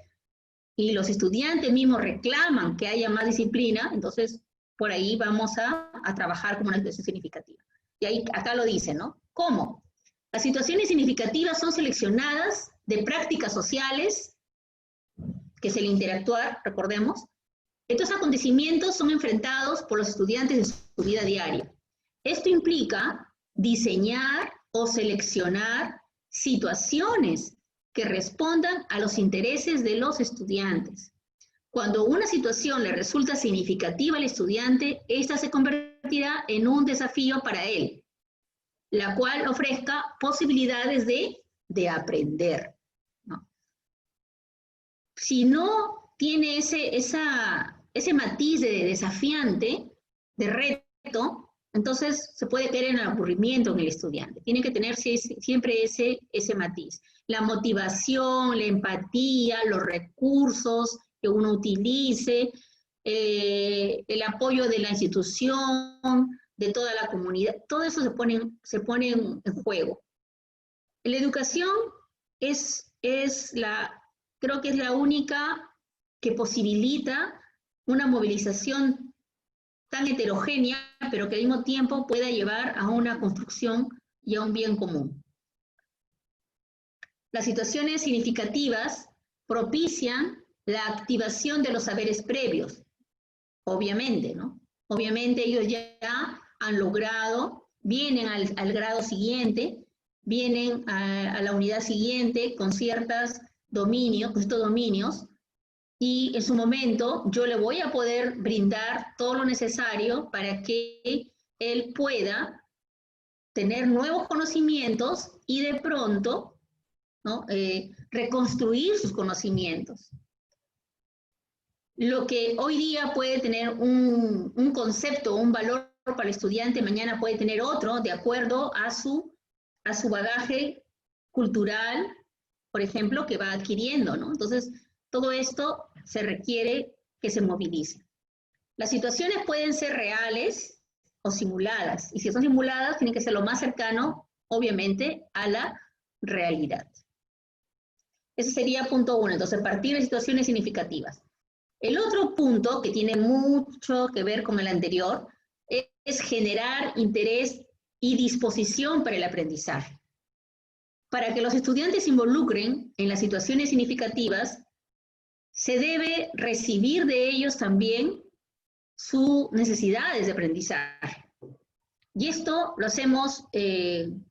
y los estudiantes mismos reclaman que haya más disciplina, entonces por ahí vamos a trabajar como una situación significativa. Y ahí, acá lo dice, ¿no? ¿Cómo? Las situaciones significativas son seleccionadas de prácticas sociales, que es el interactuar, recordemos. Estos acontecimientos son enfrentados por los estudiantes en su vida diaria. Esto implica diseñar o seleccionar situaciones que respondan a los intereses de los estudiantes. Cuando una situación le resulta significativa al estudiante, esta se convertirá en un desafío para él, la cual ofrezca posibilidades de aprender, ¿no? Si no tiene ese matiz de desafiante, de reto, entonces se puede caer en el aburrimiento en el estudiante. Tiene que tener siempre ese matiz. La motivación, la empatía, los recursos que uno utilice, el apoyo de la institución, de toda la comunidad, todo eso se pone en juego. La educación creo que es la única que posibilita una movilización tan heterogénea, pero que al mismo tiempo pueda llevar a una construcción y a un bien común. Las situaciones significativas propician la activación de los saberes previos, obviamente, ¿no? Obviamente ellos ya han logrado, vienen al grado siguiente, vienen a la unidad siguiente con estos dominios, y en su momento yo le voy a poder brindar todo lo necesario para que él pueda tener nuevos conocimientos y de pronto, ¿no? Reconstruir sus conocimientos. Lo que hoy día puede tener un concepto, un valor para el estudiante, mañana puede tener otro, de acuerdo a su bagaje cultural, por ejemplo, que va adquiriendo, ¿no? Entonces, todo esto se requiere que se movilice. Las situaciones pueden ser reales o simuladas. Y si son simuladas, tienen que ser lo más cercano, obviamente, a la realidad. Ese sería punto 1. Entonces, partir de situaciones significativas. El otro punto, que tiene mucho que ver con el anterior, es generar interés y disposición para el aprendizaje. Para que los estudiantes se involucren en las situaciones significativas, se debe recibir de ellos también sus necesidades de aprendizaje. Y esto lo hacemos en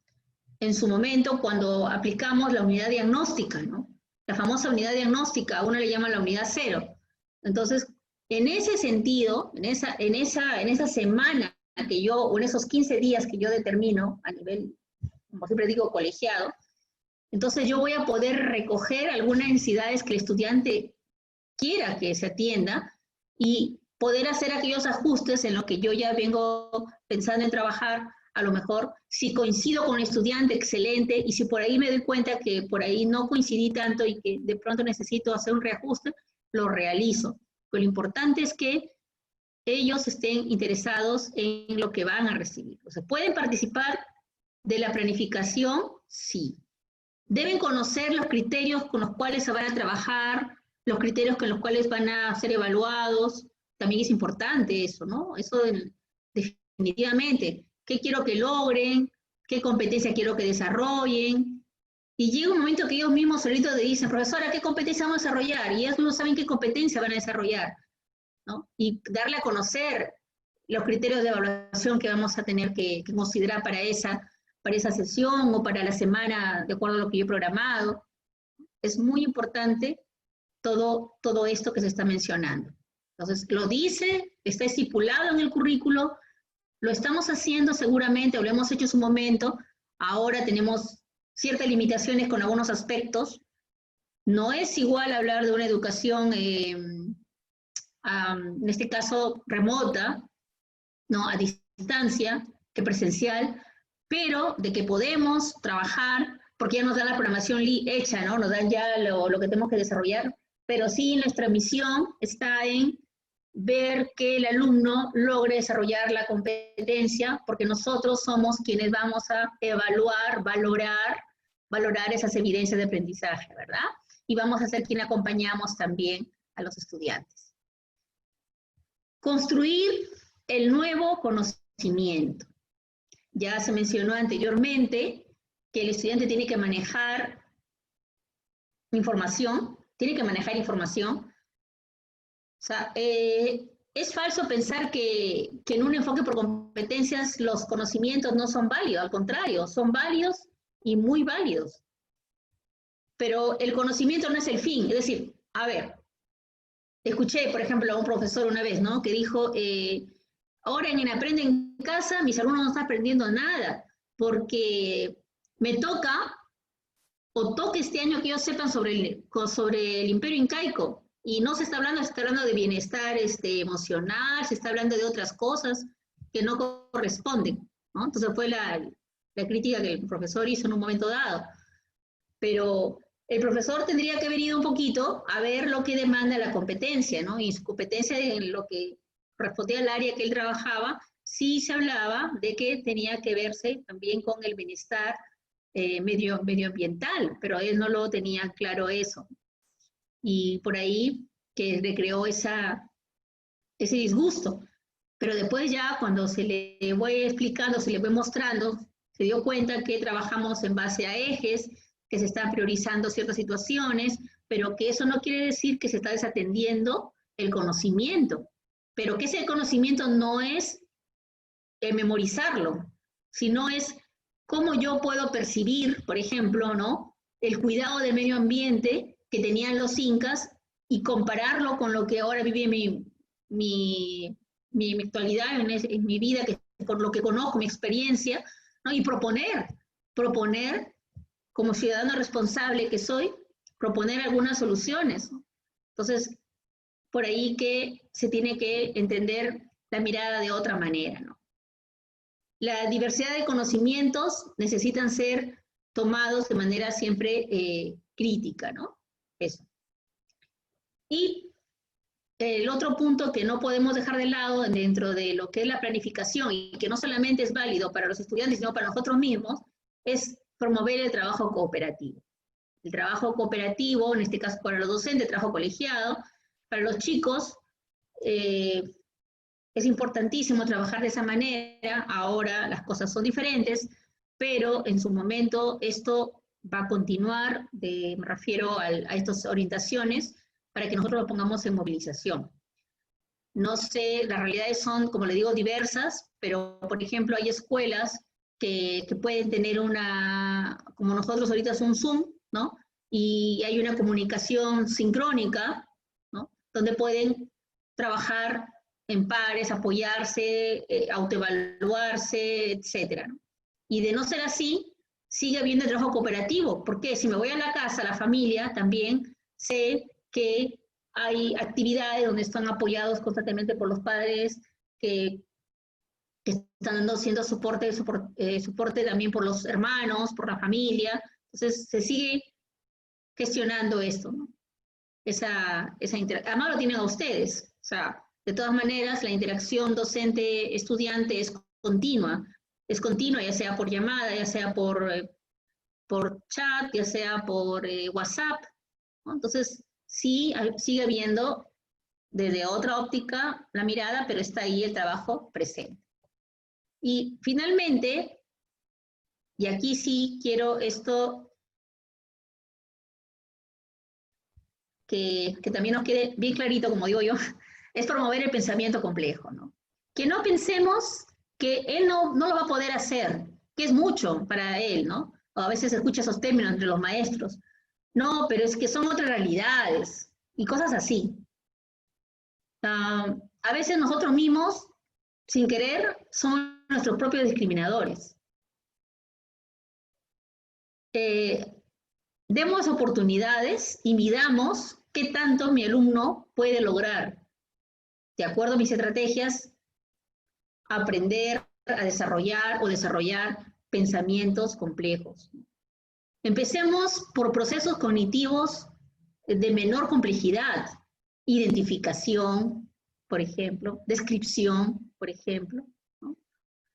su momento cuando aplicamos la unidad diagnóstica, ¿no? La famosa unidad diagnóstica, a uno le llama la unidad 0. Entonces, en ese sentido, en esa semana que yo, o en esos 15 días que yo determino a nivel, como siempre digo, colegiado, entonces yo voy a poder recoger algunas necesidades que el estudiante quiera que se atienda y poder hacer aquellos ajustes en lo que yo ya vengo pensando en trabajar. A lo mejor, si coincido con un estudiante, excelente, y si por ahí me doy cuenta que por ahí no coincidí tanto y que de pronto necesito hacer un reajuste, lo realizo. Pero lo importante es que ellos estén interesados en lo que van a recibir. O sea, ¿pueden participar de la planificación? Sí. Deben conocer los criterios con los cuales se van a trabajar, los criterios con los cuales van a ser evaluados. También es importante eso, ¿no? Eso definitivamente. ¿Qué quiero que logren? ¿Qué competencia quiero que desarrollen? Y llega un momento que ellos mismos solitos le dicen, profesora, ¿qué competencia vamos a desarrollar? Y ellos no saben qué competencia van a desarrollar, ¿no? Y darle a conocer los criterios de evaluación que vamos a tener que considerar para esa sesión o para la semana, de acuerdo a lo que yo he programado. Es muy importante todo esto que se está mencionando. Entonces, lo dice, está estipulado en el currículo, lo estamos haciendo seguramente, o lo hemos hecho en su momento, ahora tenemos ciertas limitaciones con algunos aspectos. No es igual hablar de una educación, en este caso remota, ¿no? A distancia, que presencial, pero de que podemos trabajar, porque ya nos dan la programación hecha, ¿no? Nos dan ya lo que tenemos que desarrollar, pero sí nuestra misión está en ver que el alumno logre desarrollar la competencia, porque nosotros somos quienes vamos a evaluar, valorar esas evidencias de aprendizaje, ¿verdad? Y vamos a ser quien acompañamos también a los estudiantes. Construir el nuevo conocimiento. Ya se mencionó anteriormente que el estudiante tiene que manejar información, O sea, es falso pensar que en un enfoque por competencias los conocimientos no son válidos, al contrario, son válidos y muy válidos. Pero el conocimiento no es el fin, es decir, a ver, escuché, por ejemplo, a un profesor una vez, ¿no? Que dijo, ahora en Aprende en Casa, mis alumnos no están aprendiendo nada, porque me toca este año que ellos sepan sobre el Imperio Incaico. Y no se está hablando de bienestar emocional, se está hablando de otras cosas que no corresponden, ¿no? Entonces fue la crítica que el profesor hizo en un momento dado. Pero el profesor tendría que haber ido un poquito a ver lo que demanda la competencia, ¿no? Y su competencia en lo que respondía al área que él trabajaba, sí se hablaba de que tenía que verse también con el bienestar medioambiental, pero él no lo tenía claro eso. Y por ahí que le creó ese disgusto. Pero después ya cuando se le voy explicando, se le voy mostrando, se dio cuenta que trabajamos en base a ejes, que se están priorizando ciertas situaciones, pero que eso no quiere decir que se está desatendiendo el conocimiento. Pero que ese conocimiento no es memorizarlo, sino es cómo yo puedo percibir, por ejemplo, ¿no? El cuidado del medio ambiente que tenían los incas y compararlo con lo que ahora vive mi actualidad, en mi vida, con lo que conozco, mi experiencia, ¿no? Y proponer, como ciudadano responsable que soy, proponer algunas soluciones, ¿no? Entonces, por ahí que se tiene que entender la mirada de otra manera, ¿no? La diversidad de conocimientos necesitan ser tomados de manera siempre crítica, ¿no? Eso. Y el otro punto que no podemos dejar de lado dentro de lo que es la planificación y que no solamente es válido para los estudiantes, sino para nosotros mismos, es promover el trabajo cooperativo. El trabajo cooperativo, en este caso para los docentes, trabajo colegiado, para los chicos, es importantísimo trabajar de esa manera. Ahora las cosas son diferentes, pero en su momento esto va a continuar, me refiero a estas orientaciones, para que nosotros lo pongamos en movilización. No sé, las realidades son, como le digo, diversas, pero por ejemplo hay escuelas que pueden tener como nosotros ahorita es un Zoom, ¿no? Y hay una comunicación sincrónica, ¿no? Donde pueden trabajar en pares, apoyarse, autoevaluarse, etcétera, ¿no? Y de no ser así, sigue habiendo el trabajo cooperativo, porque si me voy a la casa, a la familia, también sé que hay actividades donde están apoyados constantemente por los padres, que están haciendo soporte también por los hermanos, por la familia. Entonces se sigue gestionando esto, ¿no? Esa interacción. Además lo tienen a ustedes. O sea, de todas maneras, la interacción docente-estudiante es continua, ya sea por llamada, ya sea por chat, ya sea por WhatsApp, ¿no? Entonces, sí, sigue habiendo desde otra óptica la mirada, pero está ahí el trabajo presente. Y finalmente, y aquí sí quiero esto que también nos quede bien clarito, como digo yo, es promover el pensamiento complejo, ¿no? Que no pensemos que él no lo va a poder hacer, que es mucho para él, ¿no? O a veces se escucha esos términos entre los maestros. No, pero es que son otras realidades y cosas así. A veces nosotros mismos, sin querer, somos nuestros propios discriminadores. Demos oportunidades y midamos qué tanto mi alumno puede lograr, de acuerdo a mis estrategias, aprender a desarrollar pensamientos complejos. Empecemos por procesos cognitivos de menor complejidad, identificación, por ejemplo, descripción, por ejemplo, ¿no?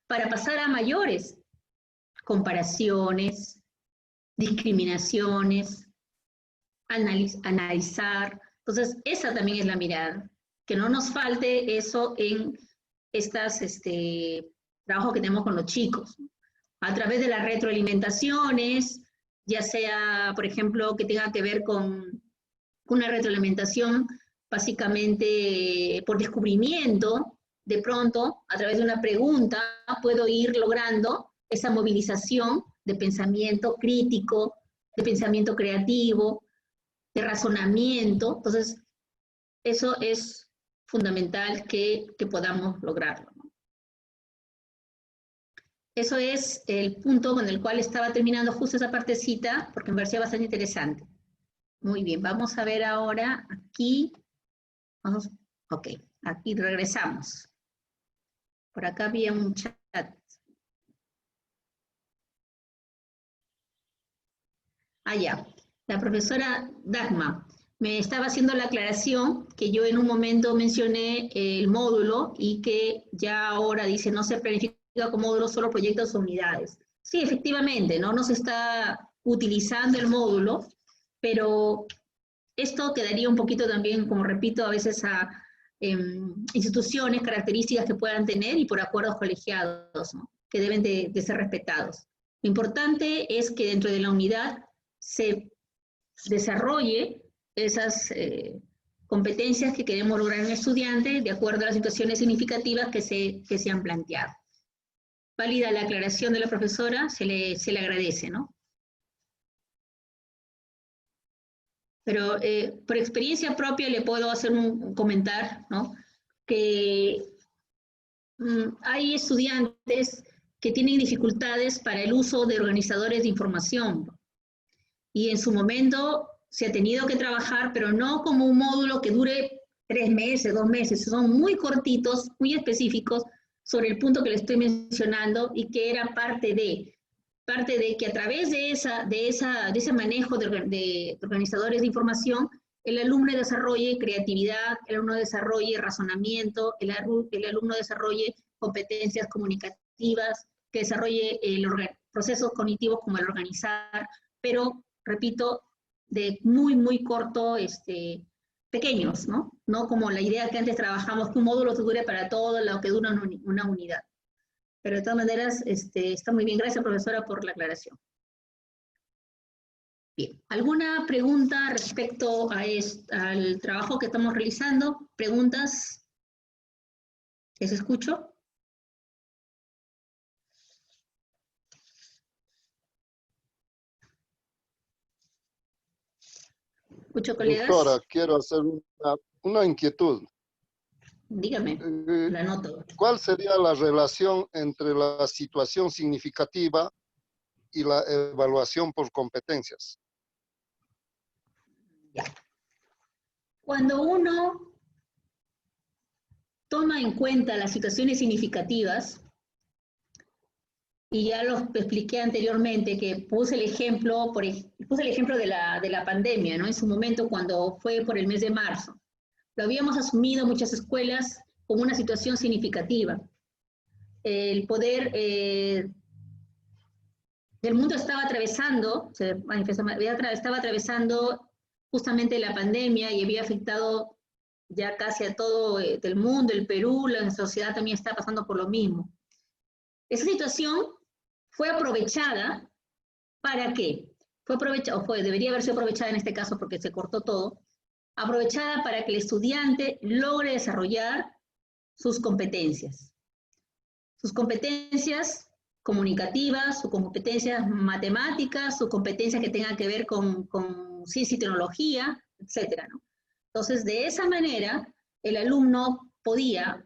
Para pasar a mayores, comparaciones, discriminaciones, analizar. Entonces, esa también es la mirada, que no nos falte eso en estos trabajos que tenemos con los chicos, ¿no? A través de las retroalimentaciones, ya sea, por ejemplo, que tenga que ver con una retroalimentación básicamente por descubrimiento, de pronto, a través de una pregunta, puedo ir logrando esa movilización de pensamiento crítico, de pensamiento creativo, de razonamiento. Entonces, eso es fundamental que podamos lograrlo, ¿no? Eso es el punto con el cual estaba terminando justo esa partecita, porque me parecía bastante interesante. Muy bien, vamos a ver ahora aquí. Ok, aquí regresamos. Por acá había un chat. Ya. La profesora Dagma me estaba haciendo la aclaración que yo en un momento mencioné el módulo y que ya ahora dice no se planifica con módulos, solo proyectos o unidades. Sí, efectivamente, no se está utilizando el módulo, pero esto quedaría un poquito también, como repito, a veces a instituciones, características que puedan tener y por acuerdos colegiados, ¿no? Que deben de ser respetados. Lo importante es que dentro de la unidad se desarrolle esas competencias que queremos lograr en el estudiante de acuerdo a las situaciones significativas que se han planteado. Válida la aclaración de la profesora, se le agradece, ¿no? Pero por experiencia propia le puedo hacer un comentario, ¿no? Que hay estudiantes que tienen dificultades para el uso de organizadores de información. Y en su momento se ha tenido que trabajar, pero no como un módulo que dure 3 meses, 2 meses. Son muy cortitos, muy específicos sobre el punto que le estoy mencionando y que era parte de que a través de ese manejo de organizadores de información el alumno desarrolle creatividad, el alumno desarrolle razonamiento, el alumno desarrolle competencias comunicativas, que desarrolle procesos cognitivos como el organizar, pero, repito, de muy, muy corto, pequeños, ¿no? No como la idea que antes trabajamos, que un módulo dure para todo lo que dura una unidad. Pero de todas maneras, está muy bien. Gracias, profesora, por la aclaración. Bien, ¿alguna pregunta respecto al trabajo que estamos realizando? ¿Preguntas? ¿Les escucho? ¿Escucho, colegas? Doctora, quiero hacer una inquietud. Dígame, la anoto. ¿Cuál sería la relación entre la situación significativa y la evaluación por competencias? Ya. Cuando uno toma en cuenta las situaciones significativas, y ya lo expliqué anteriormente, que puse el ejemplo de la pandemia, ¿no? En su momento, cuando fue por el mes de marzo. Lo habíamos asumido muchas escuelas como una situación significativa. El poder del mundo estaba atravesando justamente la pandemia y había afectado ya casi a todo el mundo, el Perú, la sociedad también está pasando por lo mismo. Esa situación fue aprovechada, ¿para qué? Debería haber sido aprovechada en este caso porque se cortó todo, aprovechada para que el estudiante logre desarrollar sus competencias comunicativas, sus competencias matemáticas, sus competencias que tengan que ver con ciencia y tecnología, etcétera, ¿no? Entonces, de esa manera, el alumno podía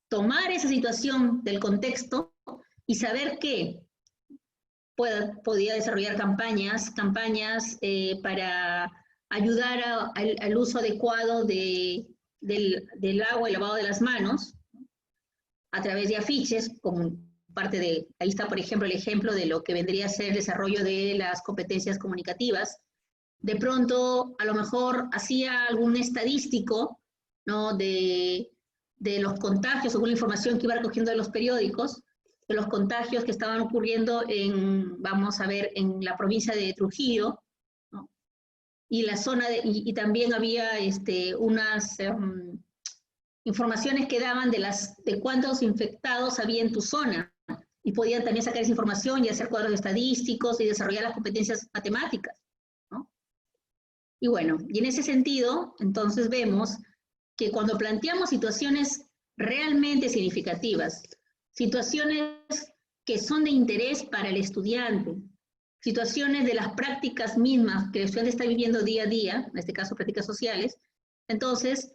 tomar esa situación del contexto y saber que podía desarrollar campañas para ayudar al uso adecuado del agua y lavado de las manos, a través de afiches, como parte de, ahí está por ejemplo el ejemplo de lo que vendría a ser el desarrollo de las competencias comunicativas. De pronto, a lo mejor hacía algún estadístico, ¿no? de los contagios, según la información que iba recogiendo de los periódicos, de los contagios que estaban ocurriendo vamos a ver, en la provincia de Trujillo, ¿no? Y la zona y también había unas informaciones que daban de cuántos infectados había en tu zona, y podían también sacar esa información y hacer cuadros estadísticos y desarrollar las competencias matemáticas, ¿no? Y bueno, y en ese sentido, entonces vemos que cuando planteamos situaciones realmente significativas, situaciones que son de interés para el estudiante, situaciones de las prácticas mismas que el estudiante está viviendo día a día, en este caso prácticas sociales, entonces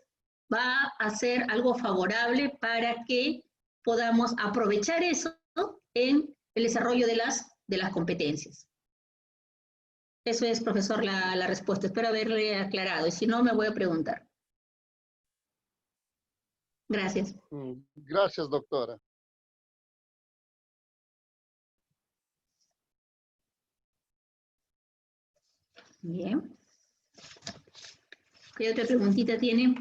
va a ser algo favorable para que podamos aprovechar eso en el desarrollo de las competencias. Eso es, profesor, la respuesta. Espero haberle aclarado, y si no, me voy a preguntar. Gracias. Gracias, doctora. Bien. ¿Qué otra preguntita tiene?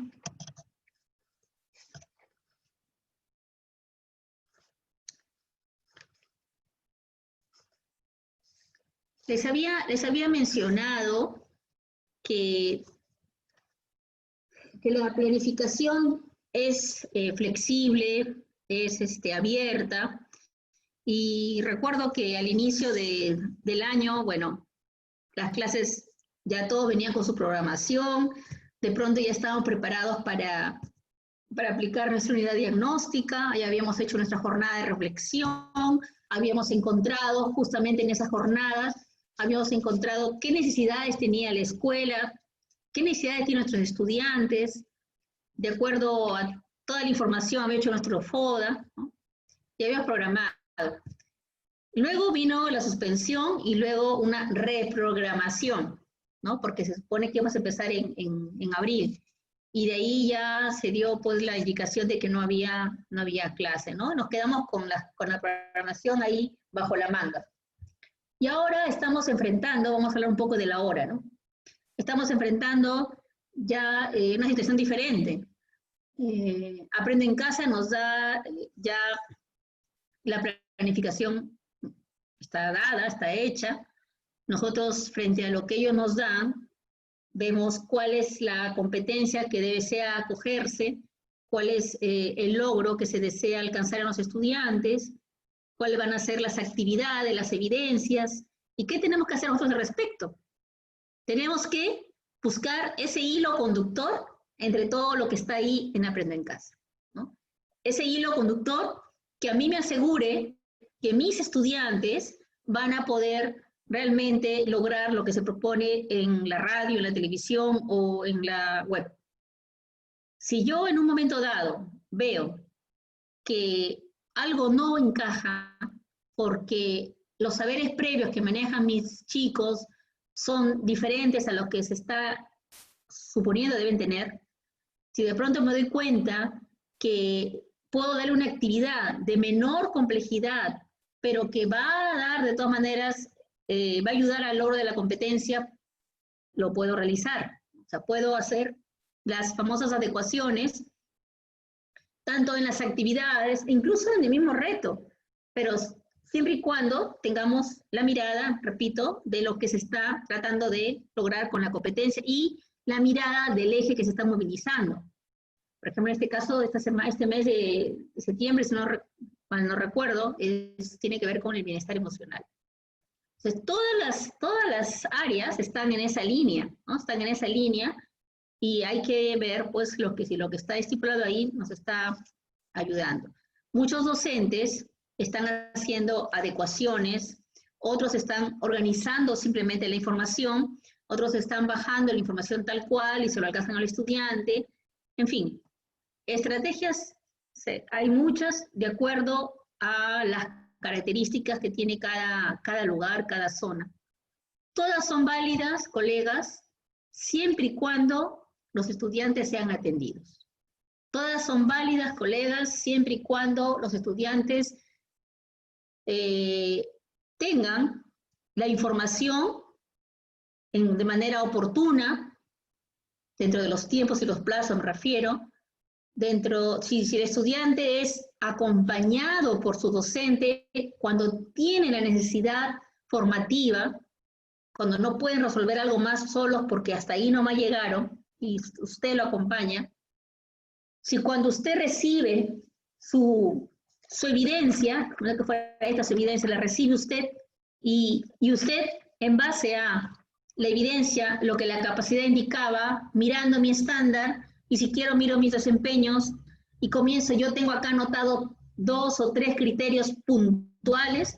Les había mencionado que la planificación es flexible, es abierta, y recuerdo que al inicio del año, bueno, las clases ya todos venían con su programación, de pronto ya estábamos preparados para aplicar nuestra unidad diagnóstica, ya habíamos hecho nuestra jornada de reflexión, habíamos encontrado justamente en esas jornadas, habíamos encontrado qué necesidades tenía la escuela, qué necesidades tienen nuestros estudiantes, de acuerdo a toda la información había hecho nuestro FODA, ¿no? Y habíamos programado. Luego vino la suspensión y luego una reprogramación, ¿no? Porque se supone que íbamos a empezar en abril. Y de ahí ya se dio pues la indicación de que no había clase, ¿no? Nos quedamos con la programación ahí bajo la manga. Y ahora estamos enfrentando, vamos a hablar un poco de la hora, ¿no? Estamos enfrentando ya una situación diferente. Aprende en Casa nos da ya la planificación está dada, está hecha. Nosotros, frente a lo que ellos nos dan, vemos cuál es la competencia que desea acogerse, cuál es el logro que se desea alcanzar en los estudiantes, cuáles van a ser las actividades, las evidencias, y qué tenemos que hacer nosotros al respecto. Tenemos que buscar ese hilo conductor entre todo lo que está ahí en Aprende en Casa, ¿no? Ese hilo conductor que a mí me asegure que mis estudiantes van a poder realmente lograr lo que se propone en la radio, en la televisión o en la web. Si yo en un momento dado veo que algo no encaja porque los saberes previos que manejan mis chicos son diferentes a los que se está suponiendo deben tener, si de pronto me doy cuenta que puedo darle una actividad de menor complejidad, pero que va a dar de todas maneras, va a ayudar al logro de la competencia, lo puedo realizar. O sea, puedo hacer las famosas adecuaciones, tanto en las actividades, incluso en el mismo reto, pero siempre y cuando tengamos la mirada, repito, de lo que se está tratando de lograr con la competencia y la mirada del eje que se está movilizando. Por ejemplo, en este caso, este mes de septiembre, si no recuerdo, tiene que ver con el bienestar emocional. Entonces, todas las áreas están en esa línea, ¿no? Están en esa línea y hay que ver, pues, si lo que está estipulado ahí nos está ayudando. Muchos docentes están haciendo adecuaciones, otros están organizando simplemente la información, otros están bajando la información tal cual y se lo alcanzan al estudiante. En fin, estrategias hay muchas de acuerdo a las características que tiene cada lugar, cada zona. Todas son válidas, colegas, siempre y cuando los estudiantes sean atendidos. Todas son válidas, colegas, siempre y cuando los estudiantes tengan la información de manera oportuna, dentro de los tiempos y los plazos me refiero, si el estudiante es acompañado por su docente, cuando tiene la necesidad formativa, cuando no pueden resolver algo más solos porque hasta ahí no más llegaron, y usted lo acompaña, si cuando usted recibe su evidencia, no es que fuera esta su evidencia, la recibe usted, y usted en base a la evidencia, lo que la capacidad indicaba, mirando mi estándar, y si quiero miro mis desempeños, y comienzo, yo tengo acá anotado 2 o 3 criterios puntuales,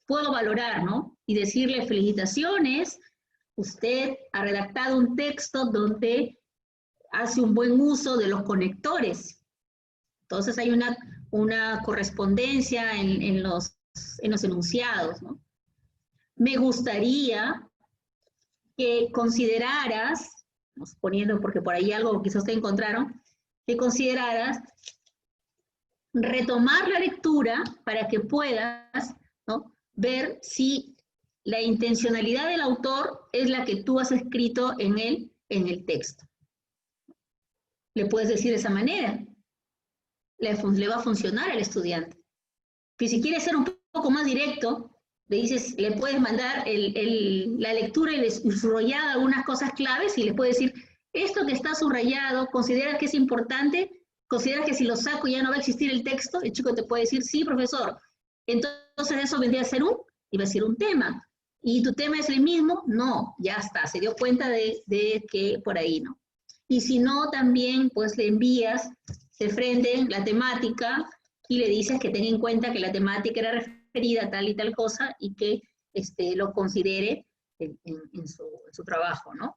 puedo valorar, ¿no? Y decirle felicitaciones, usted ha redactado un texto donde hace un buen uso de los conectores. Entonces hay una correspondencia en los enunciados, ¿no? Me gustaría que consideraras, poniendo, porque por ahí algo quizás ustedes encontraron, que consideraras retomar la lectura para que puedas, ¿no?, ver si la intencionalidad del autor es la que tú has escrito en el texto. Le puedes decir de esa manera. Le va a funcionar al estudiante. Y si quieres ser un poco más directo, le puedes mandar la lectura y subrayada algunas cosas claves y le puedes decir, esto que está subrayado, ¿consideras que es importante? ¿Consideras que si lo saco ya no va a existir el texto? El chico te puede decir, sí, profesor. Entonces eso vendría a ser iba a decir un tema. ¿Y tu tema es el mismo? No, ya está, se dio cuenta de que por ahí no. Y si no, también pues le envías de frente la temática y le dices que tenga en cuenta que la temática era referida a tal y tal cosa y que lo considere en su trabajo, ¿no?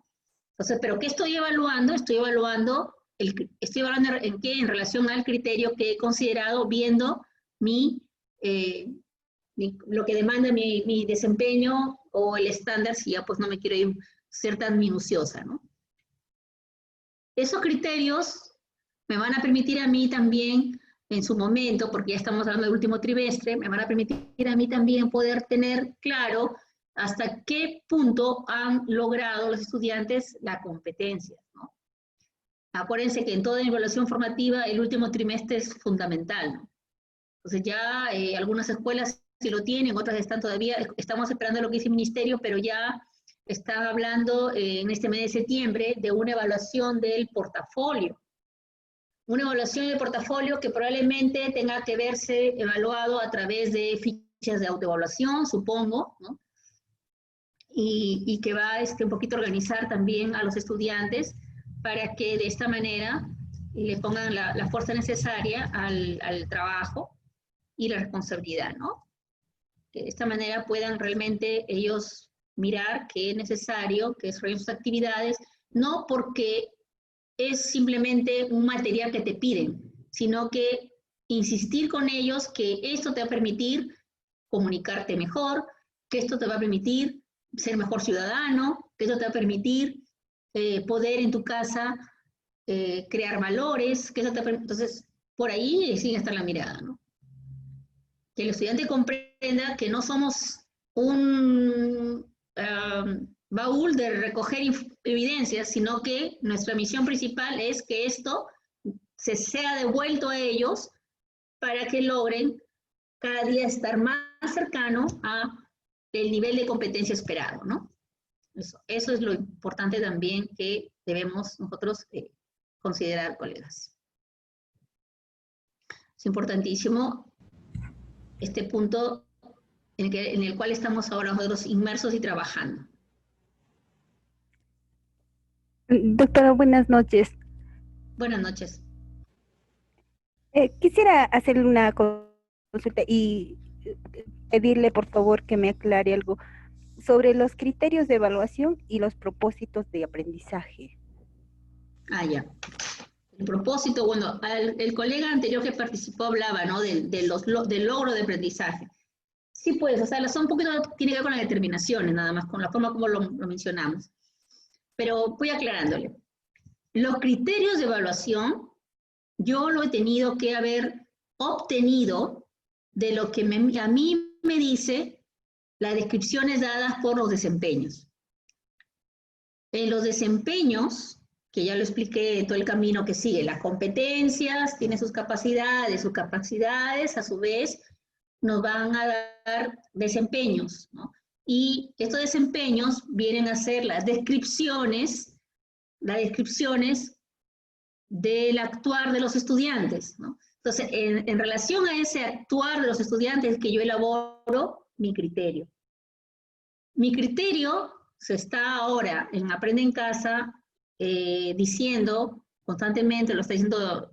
Entonces, ¿pero qué estoy evaluando? Estoy evaluando en qué, en relación al criterio que he considerado viendo lo que demanda mi desempeño o el estándar, si ya pues no me quiero ser tan minuciosa, ¿no? Esos criterios me van a permitir a mí también, en su momento, porque ya estamos hablando del último trimestre, me van a permitir a mí también poder tener claro hasta qué punto han logrado los estudiantes la competencia, ¿no? Acuérdense que en toda evaluación formativa el último trimestre es fundamental, ¿no? Entonces ya algunas escuelas sí lo tienen, otras están todavía, estamos esperando lo que dice el ministerio, pero ya están hablando en este mes de septiembre de una evaluación del portafolio. Una evaluación del portafolio que probablemente tenga que verse evaluado a través de fichas de autoevaluación, supongo, ¿no? Y que va un poquito a organizar también a los estudiantes para que de esta manera le pongan la fuerza necesaria al trabajo y la responsabilidad, ¿no? Que de esta manera puedan realmente ellos mirar que es necesario que desarrollen sus actividades, no porque es simplemente un material que te piden, sino que insistir con ellos que esto te va a permitir comunicarte mejor, que esto te va a permitir ser mejor ciudadano, que esto te va a permitir poder en tu casa crear valores, que eso te permite. Entonces, por ahí sí está la mirada, ¿no? Que el estudiante comprenda que no somos un baúl de recoger evidencias, sino que nuestra misión principal es que esto se sea devuelto a ellos para que logren cada día estar más cercano a el nivel de competencia esperado, ¿no? Eso es lo importante también que debemos nosotros considerar, colegas. Es importantísimo este punto en el cual estamos ahora nosotros inmersos y trabajando. Doctora, buenas noches. Buenas noches. Quisiera hacerle una consulta y pedirle por favor que me aclare algo sobre los criterios de evaluación y los propósitos de aprendizaje. Ah, ya. El propósito, bueno, el colega anterior que participó hablaba, ¿no? Del logro de aprendizaje. Sí, pues, o sea, son un poquito, tiene que ver con las determinaciones, nada más, con la forma como lo mencionamos. Pero voy aclarándole. Los criterios de evaluación, yo lo he tenido que haber obtenido de lo que a mí me dice las descripciones dadas por los desempeños. En los desempeños, que ya lo expliqué todo el camino que sigue, las competencias, tiene sus capacidades a su vez nos van a dar desempeños, ¿no? Y estos desempeños vienen a ser las descripciones del actuar de los estudiantes, ¿no? Entonces, en relación a ese actuar de los estudiantes que yo elaboro mi criterio. Mi criterio se está ahora en Aprende en Casa diciendo constantemente, lo está diciendo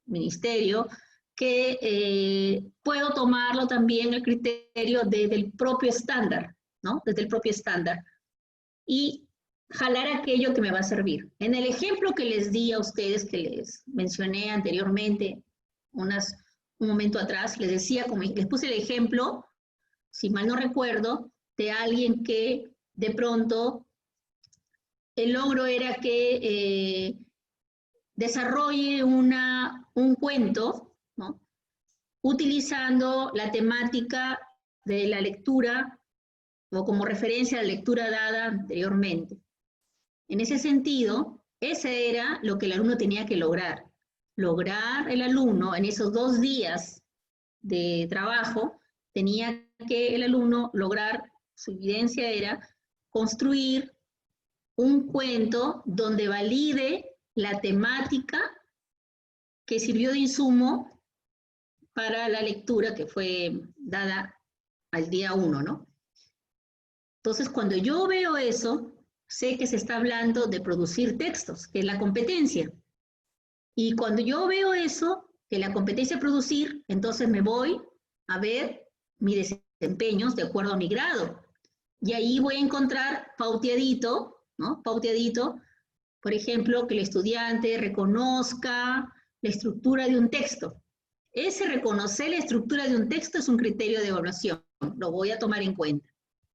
el ministerio, que puedo tomarlo también el criterio desde el propio estándar, ¿no? Desde el propio estándar. Y jalar aquello que me va a servir. En el ejemplo que les di a ustedes, que les mencioné anteriormente, un momento atrás, les decía, como les puse el ejemplo, si mal no recuerdo, de alguien que de pronto el logro era que desarrolle un cuento, ¿no? Utilizando la temática de la lectura o como referencia a la lectura dada anteriormente. En ese sentido, ese era lo que el alumno tenía que lograr. Lograr el alumno en esos 2 días de trabajo, tenía que el alumno lograr, su evidencia era construir un cuento donde valide la temática que sirvió de insumo para la lectura que fue dada al día 1, ¿no? Entonces, cuando yo veo eso, sé que se está hablando de producir textos, que es la competencia. Y cuando yo veo eso, que la competencia es producir, entonces me voy a ver mis desempeños de acuerdo a mi grado. Y ahí voy a encontrar pauteadito, ¿no? Pauteadito, por ejemplo, que el estudiante reconozca la estructura de un texto. Ese reconocer la estructura de un texto es un criterio de evaluación, lo voy a tomar en cuenta,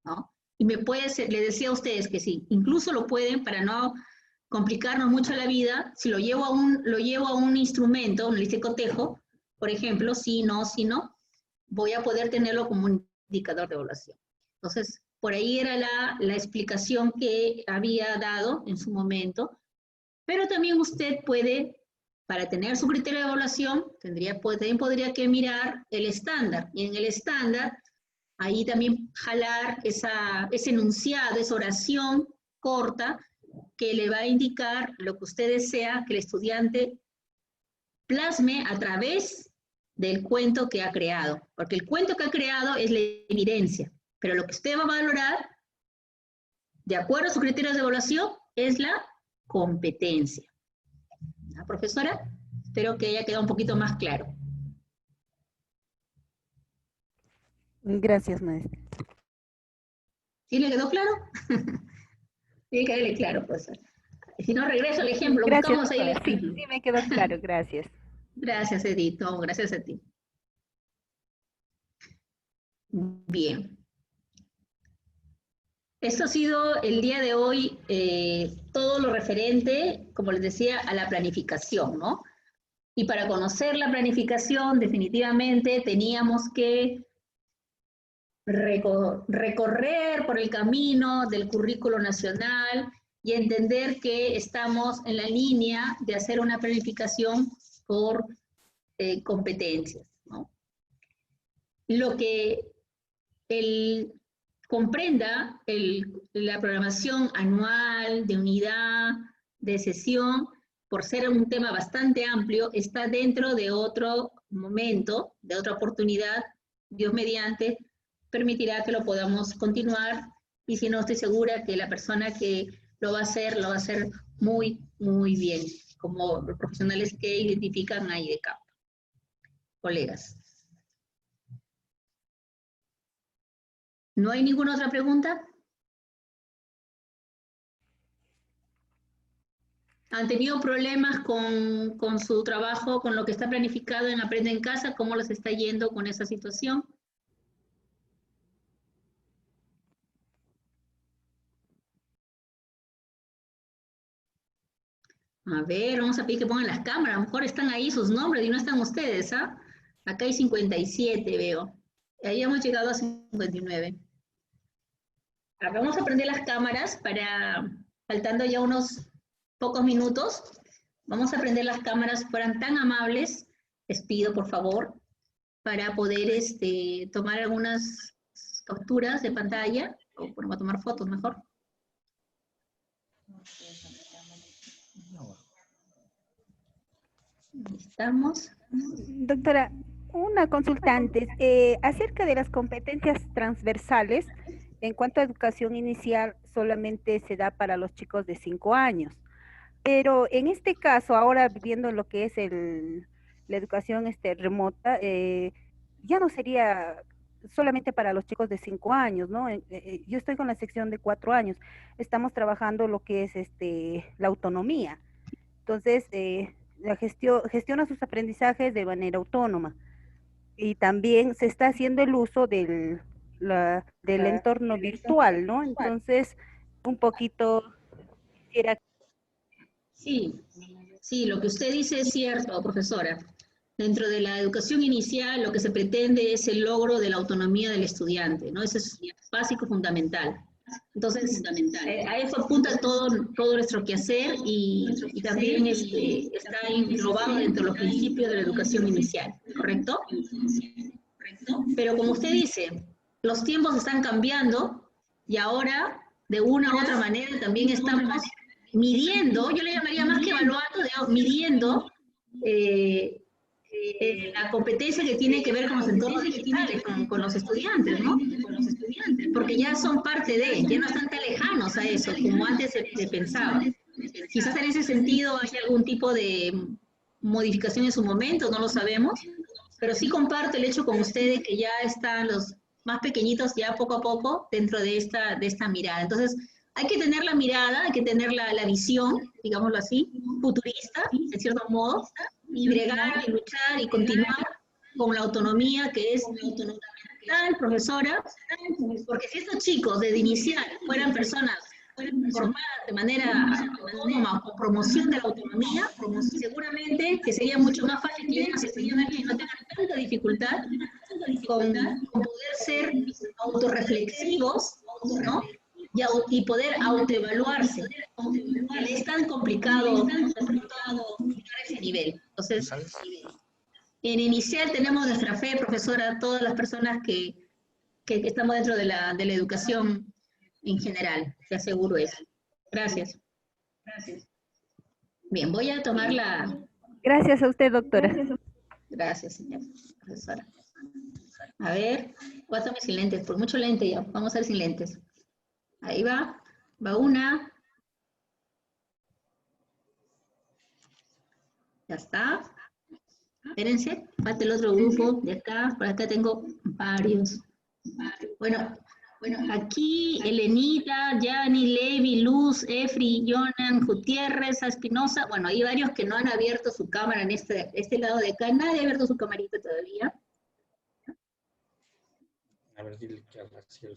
¿no? Y me puede ser, les decía a ustedes que sí, incluso lo pueden, para no complicarnos mucho la vida, si lo llevo a un instrumento, un cotejo, por ejemplo, si no, voy a poder tenerlo como un indicador de evaluación. Entonces, por ahí era la explicación que había dado en su momento, Pero también usted puede, para tener su criterio de evaluación, también podría que mirar el estándar. Y en el estándar, ahí también jalar ese enunciado, esa oración corta, que le va a indicar lo que usted desea que el estudiante plasme a través del cuento que ha creado. Porque el cuento que ha creado es la evidencia. Pero lo que usted va a valorar, de acuerdo a sus criterios de evaluación, es la competencia. ¿Ah, profesora? Espero que haya quedado un poquito más claro. Gracias, maestra. ¿Sí le quedó claro? Tiene que quedarle claro, profesor. Si no, regreso al ejemplo. Gracias, Buscamos ahí el doctora. Sí, ejemplo. sí me quedó claro, gracias. Gracias, Edito. Gracias a ti. Bien. Esto ha sido el día de hoy todo lo referente, como les decía, a la planificación, ¿no? Y para conocer la planificación, definitivamente teníamos que recorrer por el camino del currículo nacional y entender que estamos en la línea de hacer una planificación por competencias, ¿no? Lo que comprenda la programación anual, de unidad, de sesión, por ser un tema bastante amplio, está dentro de otro momento, de otra oportunidad, Dios mediante, permitirá que lo podamos continuar, y si no, estoy segura que la persona que lo va a hacer muy, muy bien, como los profesionales que identifican ahí de campo. Colegas. ¿No hay ninguna otra pregunta? ¿Han tenido problemas con su trabajo, con lo que está planificado en Aprende en Casa? ¿Cómo les está yendo con esa situación? A ver, vamos a pedir que pongan las cámaras. A lo mejor están ahí sus nombres y no están ustedes, ¿ah? Acá hay 57, veo. Ahí hemos llegado a 59. Ahora vamos a prender las cámaras faltando ya unos pocos minutos. Vamos a prender las cámaras, fueran tan amables, les pido por favor, para poder tomar algunas capturas de pantalla, o bueno, a tomar fotos mejor. Estamos. Doctora, una consulta antes. Acerca de las competencias transversales, en cuanto a educación inicial, solamente se da para los chicos de 5 años. Pero en este caso, ahora viendo lo que es la educación remota, ya no sería solamente para los chicos de 5 años, ¿no? Yo estoy con la sección de 4 años. Estamos trabajando lo que es la autonomía. Entonces, gestiona sus aprendizajes de manera autónoma. Y también se está haciendo el uso del entorno virtual, ¿no? Entonces, un poquito quisiera... Sí, lo que usted dice es cierto, profesora. Dentro de la educación inicial, lo que se pretende es el logro de la autonomía del estudiante, ¿no? Eso es básico, fundamental. Entonces, a eso apunta todo nuestro quehacer y también está englobado dentro de los principios de la educación inicial, ¿correcto? Pero como usted dice, los tiempos están cambiando y ahora, de una u otra manera, también estamos midiendo, yo le llamaría más que evaluando, digamos, midiendo la competencia que tiene que ver con los entornos digitales, con los estudiantes, ¿no? Porque ya son parte ya no están tan lejanos a eso, como antes se pensaba. Quizás en ese sentido hay algún tipo de modificación en su momento, no lo sabemos, pero sí comparto el hecho con ustedes que ya están los más pequeñitos ya poco a poco dentro de esta mirada. Entonces, hay que tener la mirada, hay que tener la visión, digámoslo así, futurista, en cierto modo, y bregar, y luchar, y continuar con la autonomía que es fundamental, profesora, porque si estos chicos desde inicial fueran personas formadas de manera autónoma con promoción de la autonomía, seguramente que sería mucho más fácil que ellos no tengan tanta dificultad con poder ser autorreflexivos, ¿no? y poder autoevaluarse. Es tan complicado llegar a ese nivel. Entonces, en inicial tenemos nuestra fe, profesora, todas las personas que estamos dentro de la educación en general, te aseguro eso. Gracias. Bien, voy a tomar la... Gracias a usted, doctora. Gracias, señora profesora. A ver, voy a tomar sin lentes, por mucho lente ya, vamos a ver sin lentes. Ahí va una. Ya está. Espérense, falta el otro grupo de acá, por acá tengo varios. Bueno, aquí Elenita, Yani, Levi, Luz, Efri, Jonan, Gutiérrez, Espinosa, bueno, hay varios que no han abierto su cámara en este lado de acá, nadie ha abierto su camarita todavía. A ver, dile que habla cielo.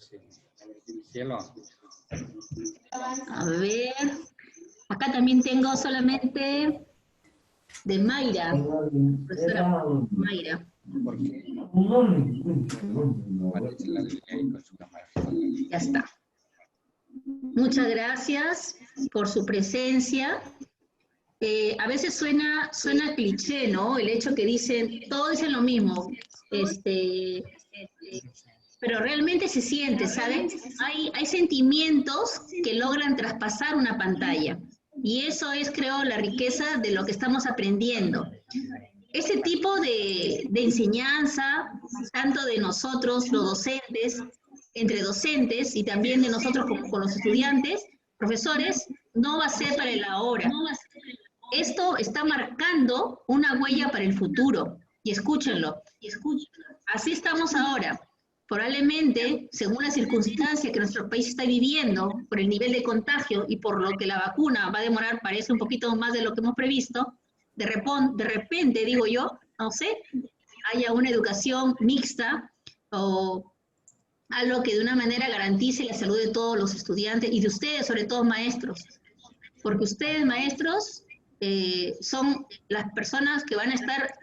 Cielo. A ver, acá también tengo solamente de Mayra, profesora Mayra. ¿Por qué? Ya está. Muchas gracias por su presencia. A veces suena cliché, ¿no? El hecho que dicen, todos dicen lo mismo, pero realmente se siente, ¿saben? Hay sentimientos que logran traspasar una pantalla. Y eso es, creo, la riqueza de lo que estamos aprendiendo. Ese tipo de enseñanza, tanto de nosotros, los docentes, entre docentes, y también de nosotros con los estudiantes, profesores, no va a ser para el ahora. Esto está marcando una huella para el futuro. Y escúchenlo. Así estamos ahora. Probablemente, según la circunstancia que nuestro país está viviendo, por el nivel de contagio y por lo que la vacuna va a demorar, parece un poquito más de lo que hemos previsto, de repente, digo yo, no sé, haya una educación mixta o algo que de una manera garantice la salud de todos los estudiantes y de ustedes, sobre todo maestros. Porque ustedes, maestros, son las personas que van a estar,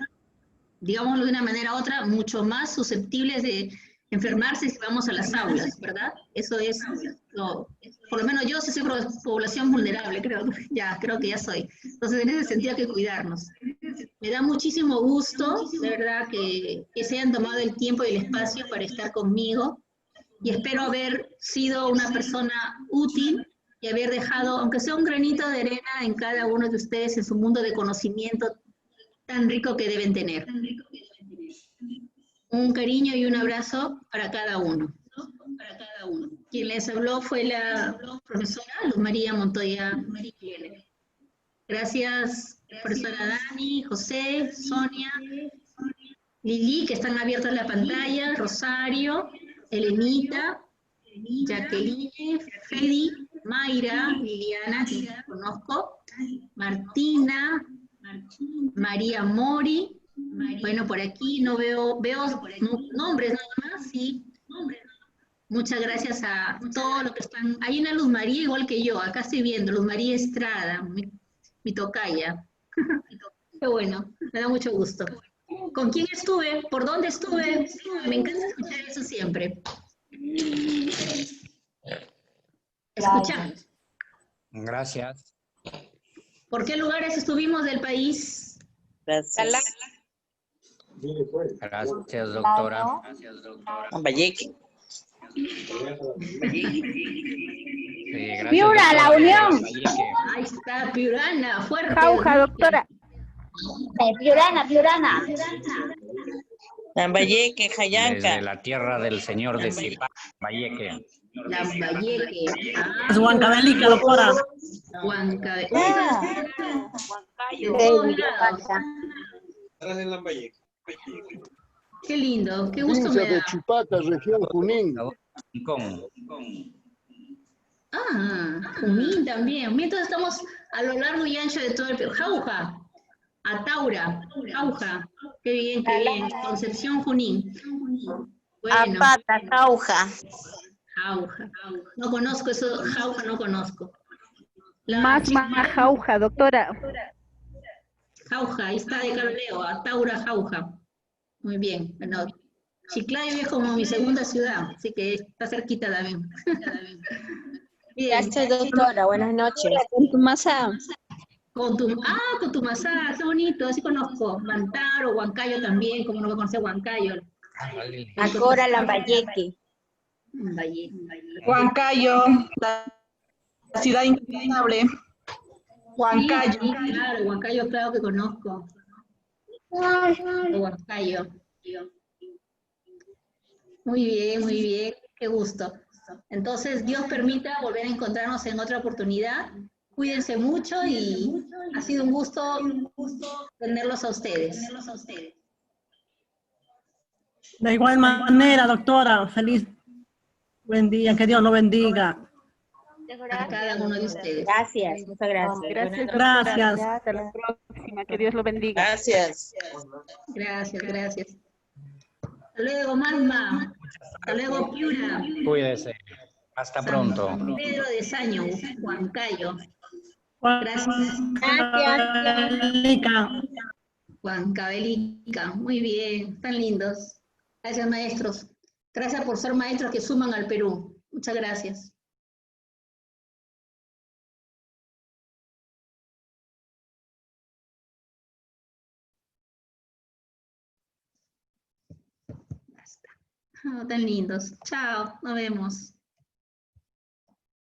digámoslo de una manera u otra, mucho más susceptibles de enfermarse si vamos a las aulas, ¿verdad? Eso es, por lo menos yo sí soy población vulnerable, creo que ya soy. Entonces, en ese sentido hay que cuidarnos. Me da muchísimo gusto, de verdad, que se hayan tomado el tiempo y el espacio para estar conmigo, y espero haber sido una persona útil y haber dejado, aunque sea un granito de arena en cada uno de ustedes, en su mundo de conocimiento tan rico que deben tener. Un cariño y un abrazo para cada uno. Quien les habló fue la profesora Luz María Montoya Mariquilene. Gracias, profesora Dani, José, Sonia, Lili, que están abiertas la pantalla, Rosario, Elenita, Jacqueline, Fedi, Mayra, Liliana, que conozco, Martina, María Mori. Bueno, por aquí no veo nombres nada más, sí. Muchas gracias a todos los que están. Hay una Luz María igual que yo, acá estoy viendo, Luz María Estrada, mi tocaya. Qué bueno, me da mucho gusto. ¿Con quién estuve? ¿Por dónde estuve? Me encanta escuchar eso siempre. Escuchar. Gracias. ¿Por qué lugares estuvimos del país? Gracias. Gracias, doctora. Valleque. Piura, La Unión. Ahí está, Piurana, fuerte. Jauja, doctora. Piurana. Lambayeque, Jayanca. Desde la tierra del señor de Zipa, Lambayeque. Lambayeque. Es Huancavelica, doctora. Huancavelica. Qué lindo, qué gusto Provincia me de da. Chupaca, región Junín. Junín también. Entonces estamos a lo largo y ancho de todo el Perú. Jauja, Ataura, Jauja. Qué bien, qué bien. Concepción, Junín. Bueno. Apata, Jauja. Jauja. No conozco eso, Jauja no conozco. Más Jauja, doctora. Jauja, ahí está de Carleo, Ataura, Jauja. Muy bien. Bueno, Chiclayo es como mi segunda ciudad, así que está cerquita también. Bien. Gracias, doctora. Buenas noches. Con Tumasá, qué bonito, así conozco. Mantaro, Huancayo también, como no voy a conocer Huancayo. Acora Lambayeque. Huancayo, la ciudad incansable. Huancayo. Sí, claro, Huancayo, claro que conozco. Huancayo. Muy bien, qué gusto. Entonces, Dios permita volver a encontrarnos en otra oportunidad. Cuídense mucho y ha sido un gusto tenerlos a ustedes. De igual manera, doctora, feliz buen día, que Dios lo bendiga. A cada uno de ustedes. Gracias, muchas gracias. Gracias, doctora. Gracias. Hasta la próxima. Que Dios lo bendiga. Gracias. Gracias. Hasta luego, Malma. Hasta luego, Piura. Cuídese. Hasta pronto. San Pedro de Saño, Huancayo. Gracias. Huancavelica. Muy bien, tan lindos. Gracias, maestros. Gracias por ser maestros que suman al Perú. Muchas gracias. Basta. Tan lindos. Chao, nos vemos.